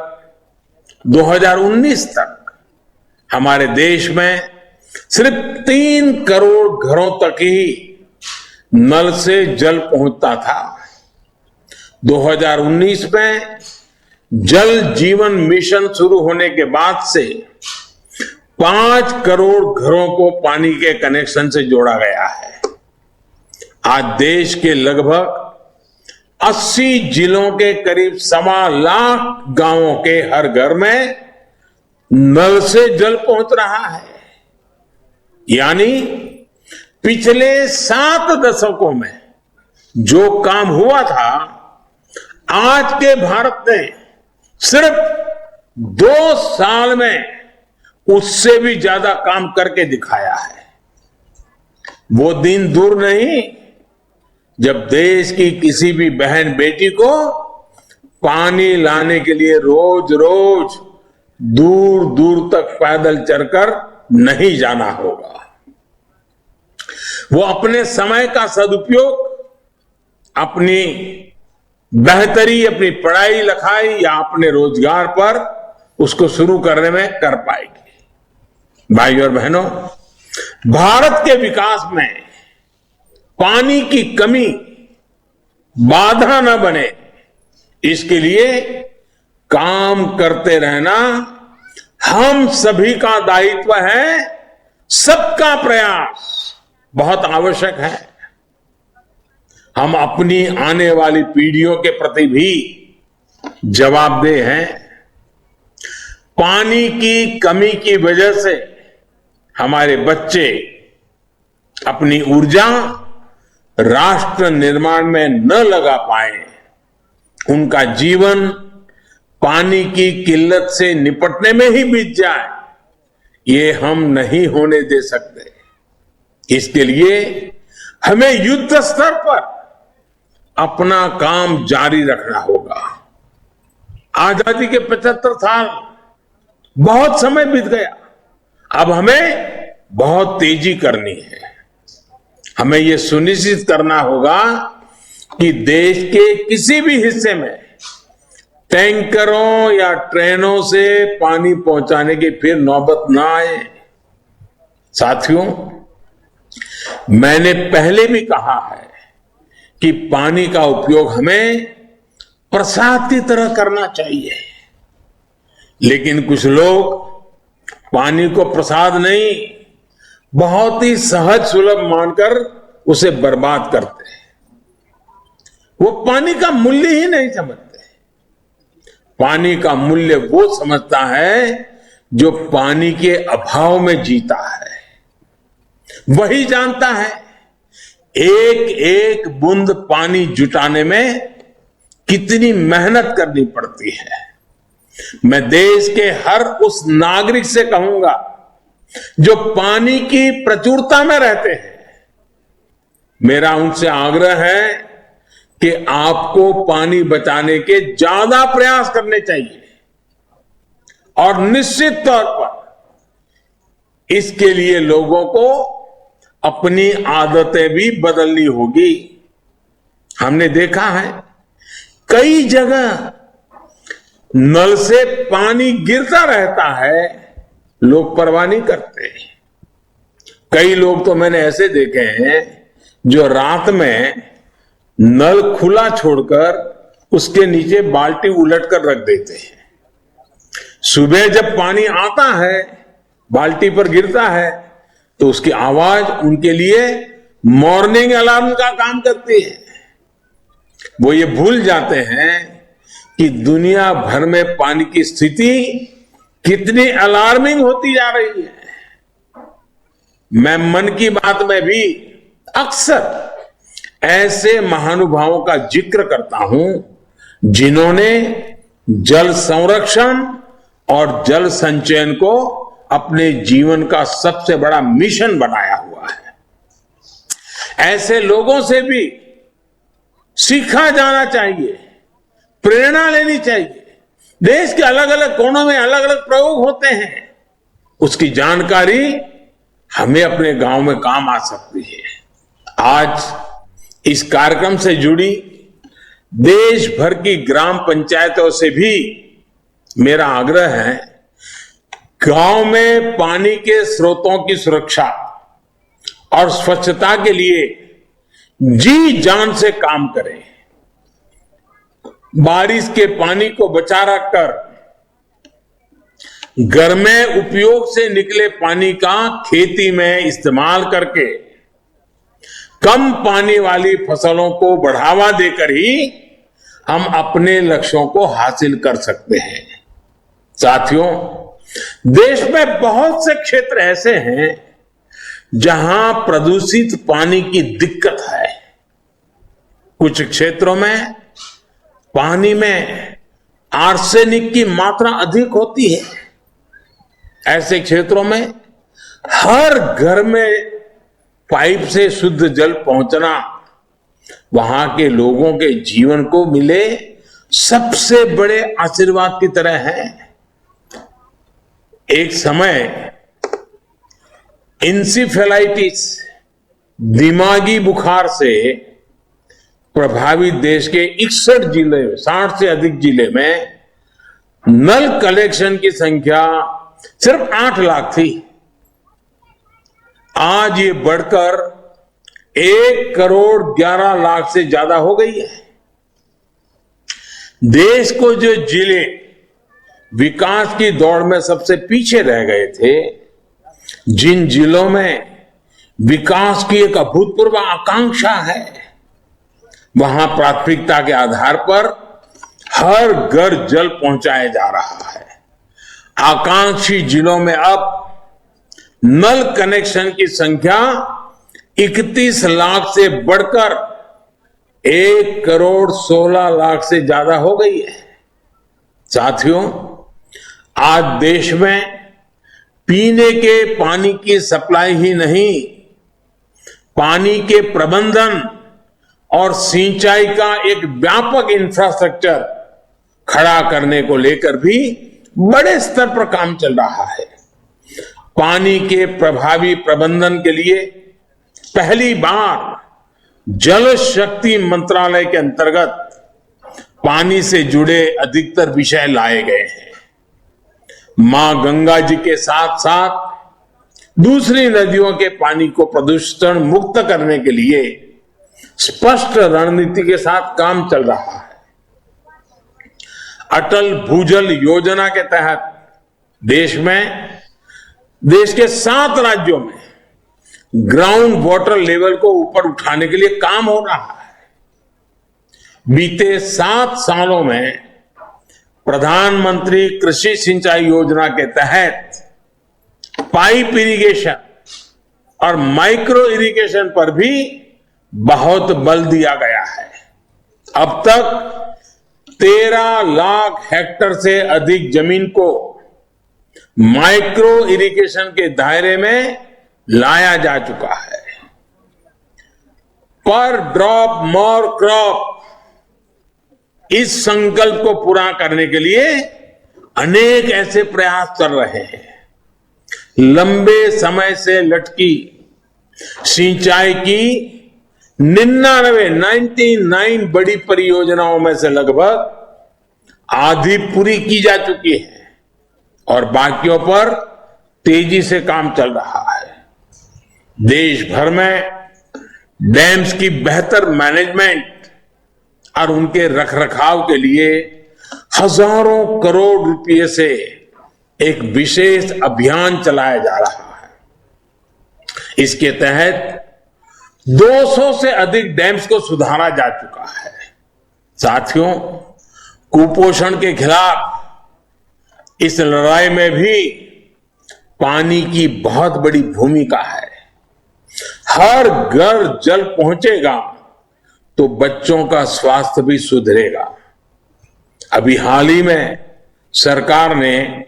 2019 तक हमारे देश में सिर्फ 3 करोड़ घरों तक ही नल से जल पहुंचता था। 2019 में जल जीवन मिशन शुरू होने के बाद से 5 करोड़ घरों को पानी के कनेक्शन से जोड़ा गया है। आज देश के लगभग 80 जिलों के करीब 1.25 लाख गांवों के हर घर में नल से जल पहुंच रहा है। यानी पिछले 7 दशकों में जो काम हुआ था, आज के भारत ने सिर्फ 2 साल में उससे भी ज्यादा काम करके दिखाया है। वो दिन दूर नहीं जब देश की किसी भी बहन बेटी को पानी लाने के लिए रोज रोज दूर दूर तक पैदल चलकर नहीं जाना होगा। वो अपने समय का सदुपयोग अपनी बेहतरी, अपनी पढ़ाई लिखाई या अपने रोजगार पर उसको शुरू करने में कर पाएगी। भाइयों और बहनों, भारत के विकास में पानी की कमी बाधा न बने, इसके लिए काम करते रहना हम सभी का दायित्व है। सबका प्रयास बहुत आवश्यक है। हम अपनी आने वाली पीढ़ियों के प्रति भी जवाबदेह हैं। पानी की कमी की वजह से हमारे बच्चे अपनी ऊर्जा राष्ट्र निर्माण में न लगा पाए, उनका जीवन पानी की किल्लत से निपटने में ही बीत जाए, ये हम नहीं होने दे सकते। इसके लिए हमें युद्ध स्तर पर अपना काम जारी रखना होगा। आजादी के 75 साल बहुत समय बीत गया, अब हमें बहुत तेजी करनी है। हमें यह सुनिश्चित करना होगा कि देश के किसी भी हिस्से में टैंकरों या ट्रेनों से पानी पहुंचाने की फिर नौबत ना आए। साथियों, मैंने पहले भी कहा है कि पानी का उपयोग हमें प्रसाद की तरह करना चाहिए, लेकिन कुछ लोग पानी को प्रसाद नहीं, बहुत ही सहज सुलभ मानकर उसे बर्बाद करते हैं। वो पानी का मूल्य ही नहीं समझते। पानी का मूल्य वो समझता है जो पानी के अभाव में जीता है। वही जानता है एक एक बूंद पानी जुटाने में कितनी मेहनत करनी पड़ती है। मैं देश के हर उस नागरिक से कहूंगा जो पानी की प्रचुरता में रहते हैं, मेरा उनसे आग्रह है कि आपको पानी बचाने के ज्यादा प्रयास करने चाहिए और निश्चित तौर पर इसके लिए लोगों को अपनी आदतें भी बदलनी होगी। हमने देखा है कई जगह नल से पानी गिरता रहता है, लोग परवाह नहीं करते। कई लोग तो मैंने ऐसे देखे हैं जो रात में नल खुला छोड़कर उसके नीचे बाल्टी उलट कर रख देते हैं। सुबह जब पानी आता है, बाल्टी पर गिरता है, तो उसकी आवाज उनके लिए मॉर्निंग अलार्म का काम करती है। वो ये भूल जाते हैं कि दुनिया भर में पानी की स्थिति कितनी अलार्मिंग होती जा रही है। मैं मन की बात में भी अक्सर ऐसे महानुभावों का जिक्र करता हूं जिन्होंने जल संरक्षण और जल संचयन को अपने जीवन का सबसे बड़ा मिशन बनाया हुआ है। ऐसे लोगों से भी सीखा जाना चाहिए, प्रेरणा लेनी चाहिए। देश के अलग अलग कोनों में अलग अलग प्रयोग होते हैं, उसकी जानकारी हमें अपने गांव में काम आ सकती है। आज इस कार्यक्रम से जुड़ी देश भर की ग्राम पंचायतों से भी मेरा आग्रह है, गांव में पानी के स्रोतों की सुरक्षा और स्वच्छता के लिए जी जान से काम करें। बारिश के पानी को बचा रखकर घर में उपयोग से निकले पानी का खेती में इस्तेमाल करके कम पानी वाली फसलों को बढ़ावा देकर ही हम अपने लक्ष्यों को हासिल कर सकते हैं। साथियों, देश में बहुत से क्षेत्र ऐसे हैं जहां प्रदूषित पानी की दिक्कत है। कुछ क्षेत्रों में पानी में आर्सेनिक की मात्रा अधिक होती है। ऐसे क्षेत्रों में हर घर में पाइप से शुद्ध जल पहुंचना वहां के लोगों के जीवन को मिले सबसे बड़े आशीर्वाद की तरह है। एक समय इंसेफेलाइटिस, दिमागी बुखार से प्रभावित देश के 61 जिले, 60 से अधिक जिले में नल कलेक्शन की संख्या सिर्फ 8 लाख थी। आज ये बढ़कर 1 करोड़ 11 लाख से ज्यादा हो गई है। देश को जो जिले विकास की दौड़ में सबसे पीछे रह गए थे, जिन जिलों में विकास की एक अभूतपूर्व आकांक्षा है, वहां प्राथमिकता के आधार पर हर घर जल पहुंचाया जा रहा है। आकांक्षी जिलों में अब नल कनेक्शन की संख्या 31 लाख से बढ़कर 1 करोड़ 16 लाख से ज्यादा हो गई है। साथियों, आज देश में पीने के पानी की सप्लाई ही नहीं, पानी के प्रबंधन और सिंचाई का एक व्यापक इंफ्रास्ट्रक्चर खड़ा करने को लेकर भी बड़े स्तर पर काम चल रहा है। पानी के प्रभावी प्रबंधन के लिए पहली बार जल शक्ति मंत्रालय के अंतर्गत पानी से जुड़े अधिकतर विषय लाए गए हैं। मां गंगा जी के साथ साथ दूसरी नदियों के पानी को प्रदूषण मुक्त करने के लिए स्पष्ट रणनीति के साथ काम चल रहा है। अटल भूजल योजना के तहत देश के 7 राज्यों में ग्राउंड वाटर लेवल को ऊपर उठाने के लिए काम हो रहा है। बीते 7 सालों में प्रधानमंत्री कृषि सिंचाई योजना के तहत पाइप इरिगेशन और माइक्रो इरिगेशन पर भी बहुत बल दिया गया है। अब तक 13 लाख हेक्टेयर से अधिक जमीन को माइक्रो इरिगेशन के दायरे में लाया जा चुका है। पर ड्रॉप मोर क्रॉप, इस संकल्प को पूरा करने के लिए अनेक ऐसे प्रयास चल रहे हैं। लंबे समय से लटकी सिंचाई की 99 बड़ी परियोजनाओं में से लगभग आधी पूरी की जा चुकी है और बाकियों पर तेजी से काम चल रहा है। देश भर में डैम्स की बेहतर मैनेजमेंट और उनके रखरखाव के लिए हजारों करोड़ रुपए से एक विशेष अभियान चलाया जा रहा है। इसके तहत 200 से अधिक डैम्स को सुधारा जा चुका है। साथियों, कुपोषण के खिलाफ इस लड़ाई में भी पानी की बहुत बड़ी भूमिका है। हर घर जल पहुंचेगा तो बच्चों का स्वास्थ्य भी सुधरेगा। अभी हाल ही में सरकार ने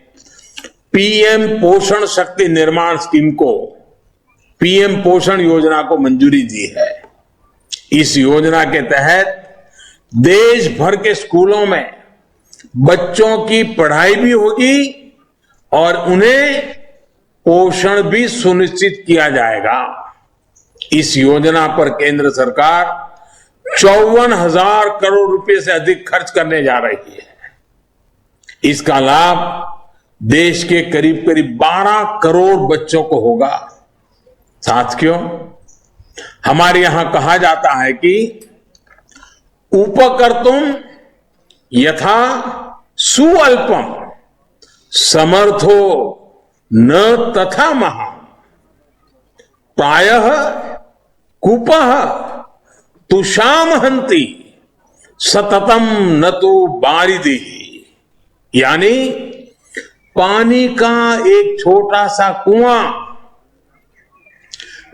पीएम पोषण शक्ति निर्माण स्कीम को, पीएम पोषण योजना को मंजूरी दी है। इस योजना के तहत देश भर के स्कूलों में बच्चों की पढ़ाई भी होगी और उन्हें पोषण भी सुनिश्चित किया जाएगा। इस योजना पर केंद्र सरकार 54,000 करोड़ रुपए से अधिक खर्च करने जा रही है। इसका लाभ देश के करीब 12 करोड़ बच्चों को होगा। साथियों, हमारे यहां कहा जाता है कि उपकर्तुम यथा सुअल्पम समर्थो न तथा महा प्रायः कूपः तुषाम हंति सततम न तो बारिधि। यानी पानी का एक छोटा सा कुआं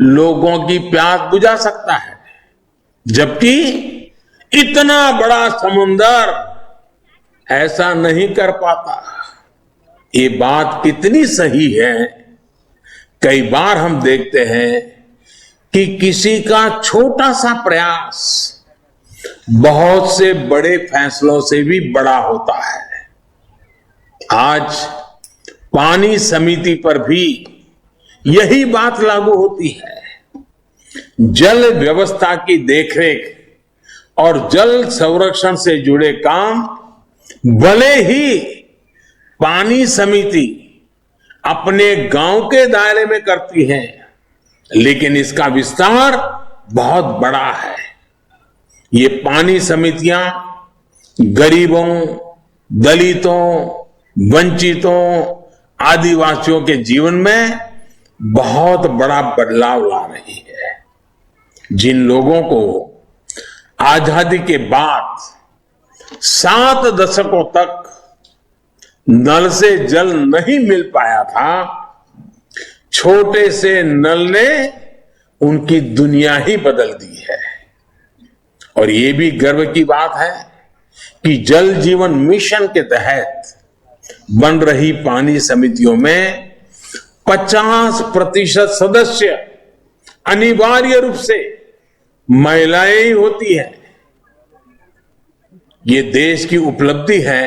लोगों की प्यास बुझा सकता है, जबकि इतना बड़ा समुंदर ऐसा नहीं कर पाता। ये बात कितनी सही है। कई बार हम देखते हैं कि किसी का छोटा सा प्रयास बहुत से बड़े फैसलों से भी बड़ा होता है। आज पानी समिति पर भी यही बात लागू होती है। जल व्यवस्था की देखरेख और जल संरक्षण से जुड़े काम भले ही पानी समिति अपने गांव के दायरे में करती है, लेकिन इसका विस्तार बहुत बड़ा है। ये पानी समितियां गरीबों, दलितों, वंचितों, आदिवासियों के जीवन में बहुत बड़ा बदलाव ला रही है। जिन लोगों को आजादी के बाद 7 दशकों तक नल से जल नहीं मिल पाया था, छोटे से नल ने उनकी दुनिया ही बदल दी है। और ये भी गर्व की बात है कि जल जीवन मिशन के तहत बन रही पानी समितियों में 50% सदस्य अनिवार्य रूप से महिलाएं ही होती हैं। ये देश की उपलब्धि है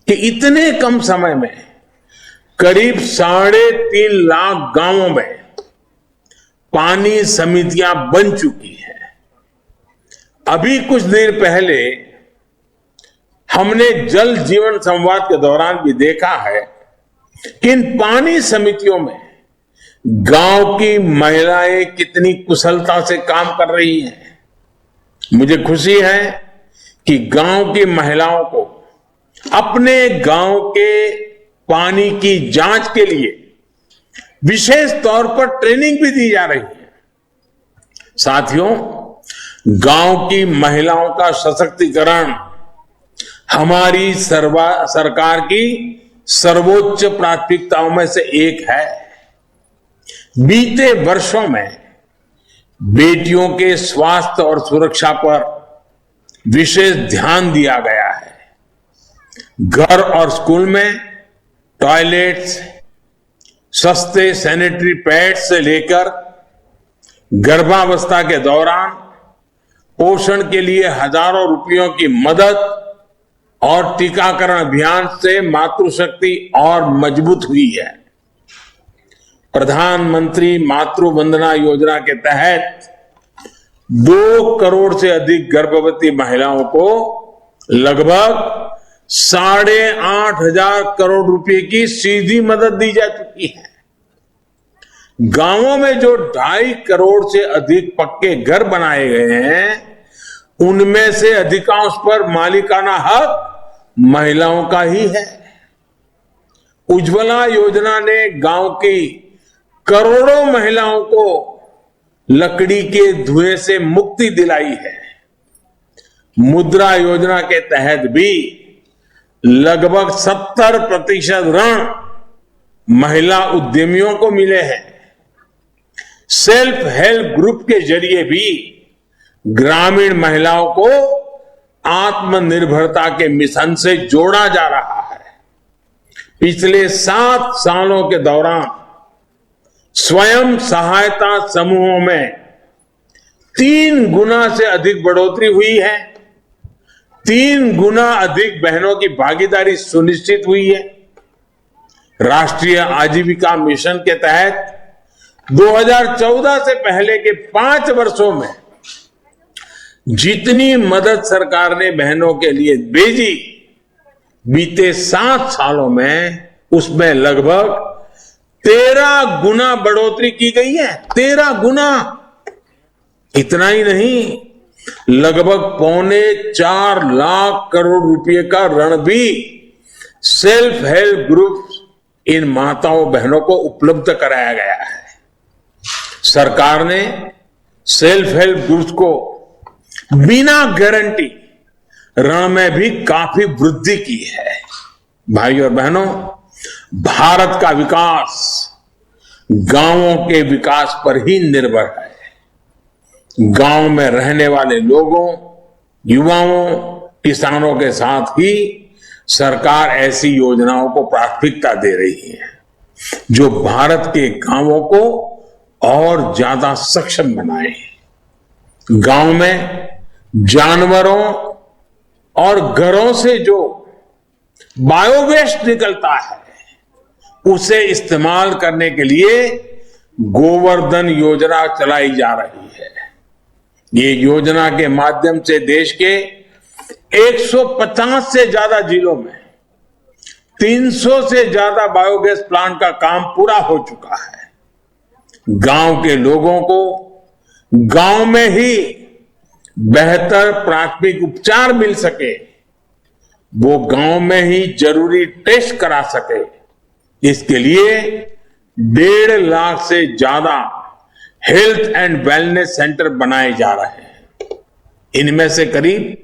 कि इतने कम समय में करीब 3.5 लाख गांवों में पानी समितियां बन चुकी हैं। अभी कुछ देर पहले हमने जल जीवन संवाद के दौरान भी देखा है कि इन पानी समितियों में गांव की महिलाएं कितनी कुशलता से काम कर रही हैं। मुझे खुशी है कि गांव की महिलाओं को अपने गांव के पानी की जांच के लिए विशेष तौर पर ट्रेनिंग भी दी जा रही है। साथियों, गांव की महिलाओं का सशक्तिकरण हमारी सरकार की सर्वोच्च प्राथमिकताओं में से एक है। बीते वर्षों में बेटियों के स्वास्थ्य और सुरक्षा पर विशेष ध्यान दिया गया है। घर और स्कूल में टॉयलेट्स, सस्ते सैनिटरी पैड्स से लेकर गर्भावस्था के दौरान पोषण के लिए हजारों रुपयों की मदद और टीकाकरण अभियान से मातृशक्ति और मजबूत हुई है। प्रधानमंत्री मातृ वंदना योजना के तहत 2 करोड़ से अधिक गर्भवती महिलाओं को लगभग 8,500 करोड़ रुपए की सीधी मदद दी जा चुकी है। गांवों में जो 2.5 करोड़ से अधिक पक्के घर बनाए गए हैं, उनमें से अधिकांश पर मालिकाना हक महिलाओं का ही है। उज्ज्वला योजना ने गांव की करोड़ों महिलाओं को लकड़ी के धुएं से मुक्ति दिलाई है। मुद्रा योजना के तहत भी लगभग 70% ऋण महिला उद्यमियों को मिले हैं। सेल्फ हेल्प ग्रुप के जरिए भी ग्रामीण महिलाओं को आत्मनिर्भरता के मिशन से जोड़ा जा रहा है। पिछले 7 सालों के दौरान स्वयं सहायता समूहों में 3 गुना से अधिक बढ़ोतरी हुई है। 3 गुना अधिक बहनों की भागीदारी सुनिश्चित हुई है। राष्ट्रीय आजीविका मिशन के तहत 2014 से पहले के 5 वर्षों में जितनी मदद सरकार ने बहनों के लिए भेजी, बीते 7 सालों में उसमें लगभग 13 गुना बढ़ोतरी की गई है। 13 गुना। इतना ही नहीं, लगभग 4.25 लाख करोड़ रुपए का ऋण भी सेल्फ हेल्प ग्रुप इन माताओं बहनों को उपलब्ध कराया गया है। सरकार ने सेल्फ हेल्प ग्रुप्स को बिना गारंटी ऋण में भी काफी वृद्धि की है। भाइयों और बहनों, भारत का विकास गांवों के विकास पर ही निर्भर है। गांव में रहने वाले लोगों, युवाओं, किसानों के साथ ही सरकार ऐसी योजनाओं को प्राथमिकता दे रही है जो भारत के गांवों को और ज्यादा सक्षम बनाए। गांव में जानवरों और घरों से जो बायोवेस्ट निकलता है उसे इस्तेमाल करने के लिए गोवर्धन योजना चलाई जा रही है। ये योजना के माध्यम से देश के 150 से ज्यादा जिलों में 300 से ज्यादा बायोगैस प्लांट का काम पूरा हो चुका है। गांव के लोगों को गांव में ही बेहतर प्राथमिक उपचार मिल सके, वो गांव में ही जरूरी टेस्ट करा सके, इसके लिए 1.5 लाख से ज्यादा हेल्थ एंड वेलनेस सेंटर बनाए जा रहे हैं। इनमें से करीब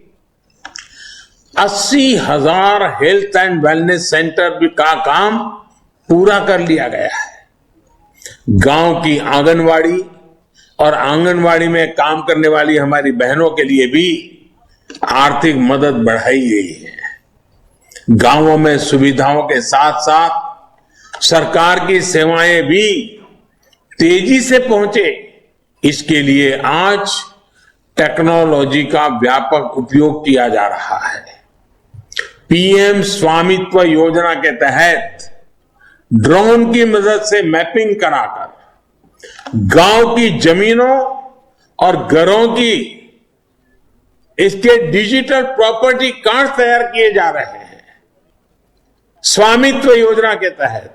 80,000 हेल्थ एंड वेलनेस सेंटर का काम पूरा कर लिया गया है। गांव की आंगनवाड़ी और आंगनवाड़ी में काम करने वाली हमारी बहनों के लिए भी आर्थिक मदद बढ़ाई गई है। गांवों में सुविधाओं के साथ साथ सरकार की सेवाएं भी तेजी से पहुंचे, इसके लिए आज टेक्नोलॉजी का व्यापक उपयोग किया जा रहा है। पीएम स्वामित्व योजना के तहत ड्रोन की मदद से मैपिंग कराकर गांव की जमीनों और घरों की इसके डिजिटल प्रॉपर्टी कार्ड तैयार किए जा रहे हैं। स्वामित्व योजना के तहत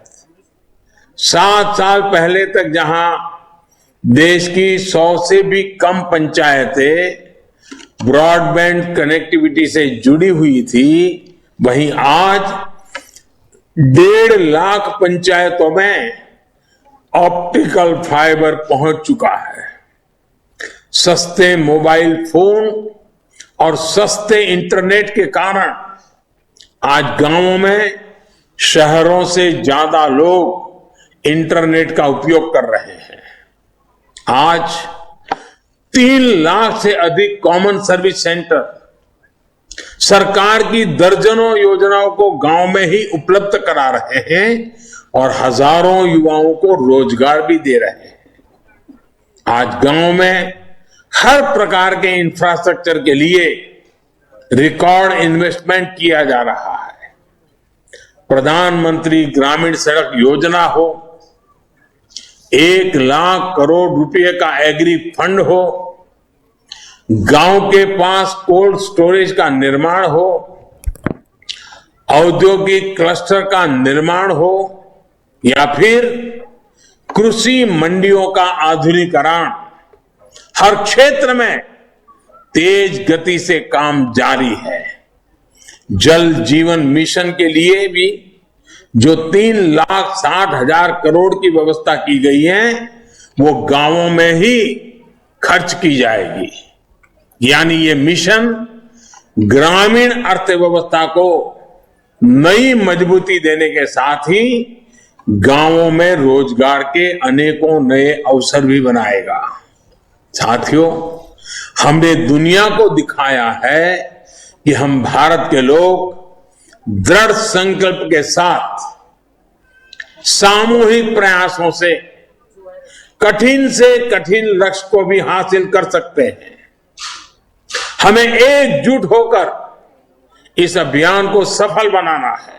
7 साल पहले तक जहां देश की 100 से भी कम पंचायतें ब्रॉडबैंड कनेक्टिविटी से जुड़ी हुई थी, वहीं आज 1.5 लाख पंचायतों में ऑप्टिकल फाइबर पहुंच चुका है। सस्ते मोबाइल फोन और सस्ते इंटरनेट के कारण आज गांवों में शहरों से ज्यादा लोग इंटरनेट का उपयोग कर रहे हैं। आज 3 लाख से अधिक कॉमन सर्विस सेंटर सरकार की दर्जनों योजनाओं को गांव में ही उपलब्ध करा रहे हैं और हजारों युवाओं को रोजगार भी दे रहे हैं। आज गांव में हर प्रकार के इंफ्रास्ट्रक्चर के लिए रिकॉर्ड इन्वेस्टमेंट किया जा रहा है। प्रधानमंत्री ग्रामीण सड़क योजना हो, 1 लाख करोड़ रुपए का एग्री फंड हो, गांव के पास कोल्ड स्टोरेज का निर्माण हो, औद्योगिक क्लस्टर का निर्माण हो या फिर कृषि मंडियों का आधुनिकीकरण, हर क्षेत्र में तेज गति से काम जारी है। जल जीवन मिशन के लिए भी जो 3,60,000 करोड़ की व्यवस्था की गई है, वो गांवों में ही खर्च की जाएगी। यानी ये मिशन ग्रामीण अर्थव्यवस्था को नई मजबूती देने के साथ ही गांवों में रोजगार के अनेकों नए अवसर भी बनाएगा। साथियों, हमने दुनिया को दिखाया है कि हम भारत के लोग दृढ़ संकल्प के साथ सामूहिक प्रयासों से कठिन लक्ष्य को भी हासिल कर सकते हैं। हमें एकजुट होकर इस अभियान को सफल बनाना है।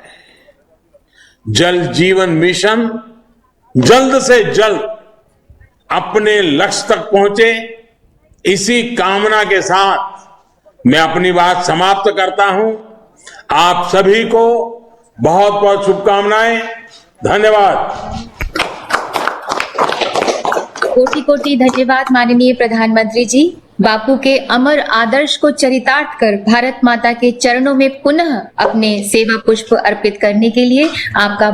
जल जीवन मिशन जल्द से जल्द अपने लक्ष्य तक पहुंचे, इसी कामना के साथ मैं अपनी बात समाप्त करता हूं। आप सभी को बहुत बहुत शुभकामनाएं। धन्यवाद। कोटि कोटि धन्यवाद माननीय प्रधानमंत्री जी। बापू के अमर आदर्श को चरितार्थ कर भारत माता के चरणों में पुनः अपने सेवा पुष्प अर्पित करने के लिए आपका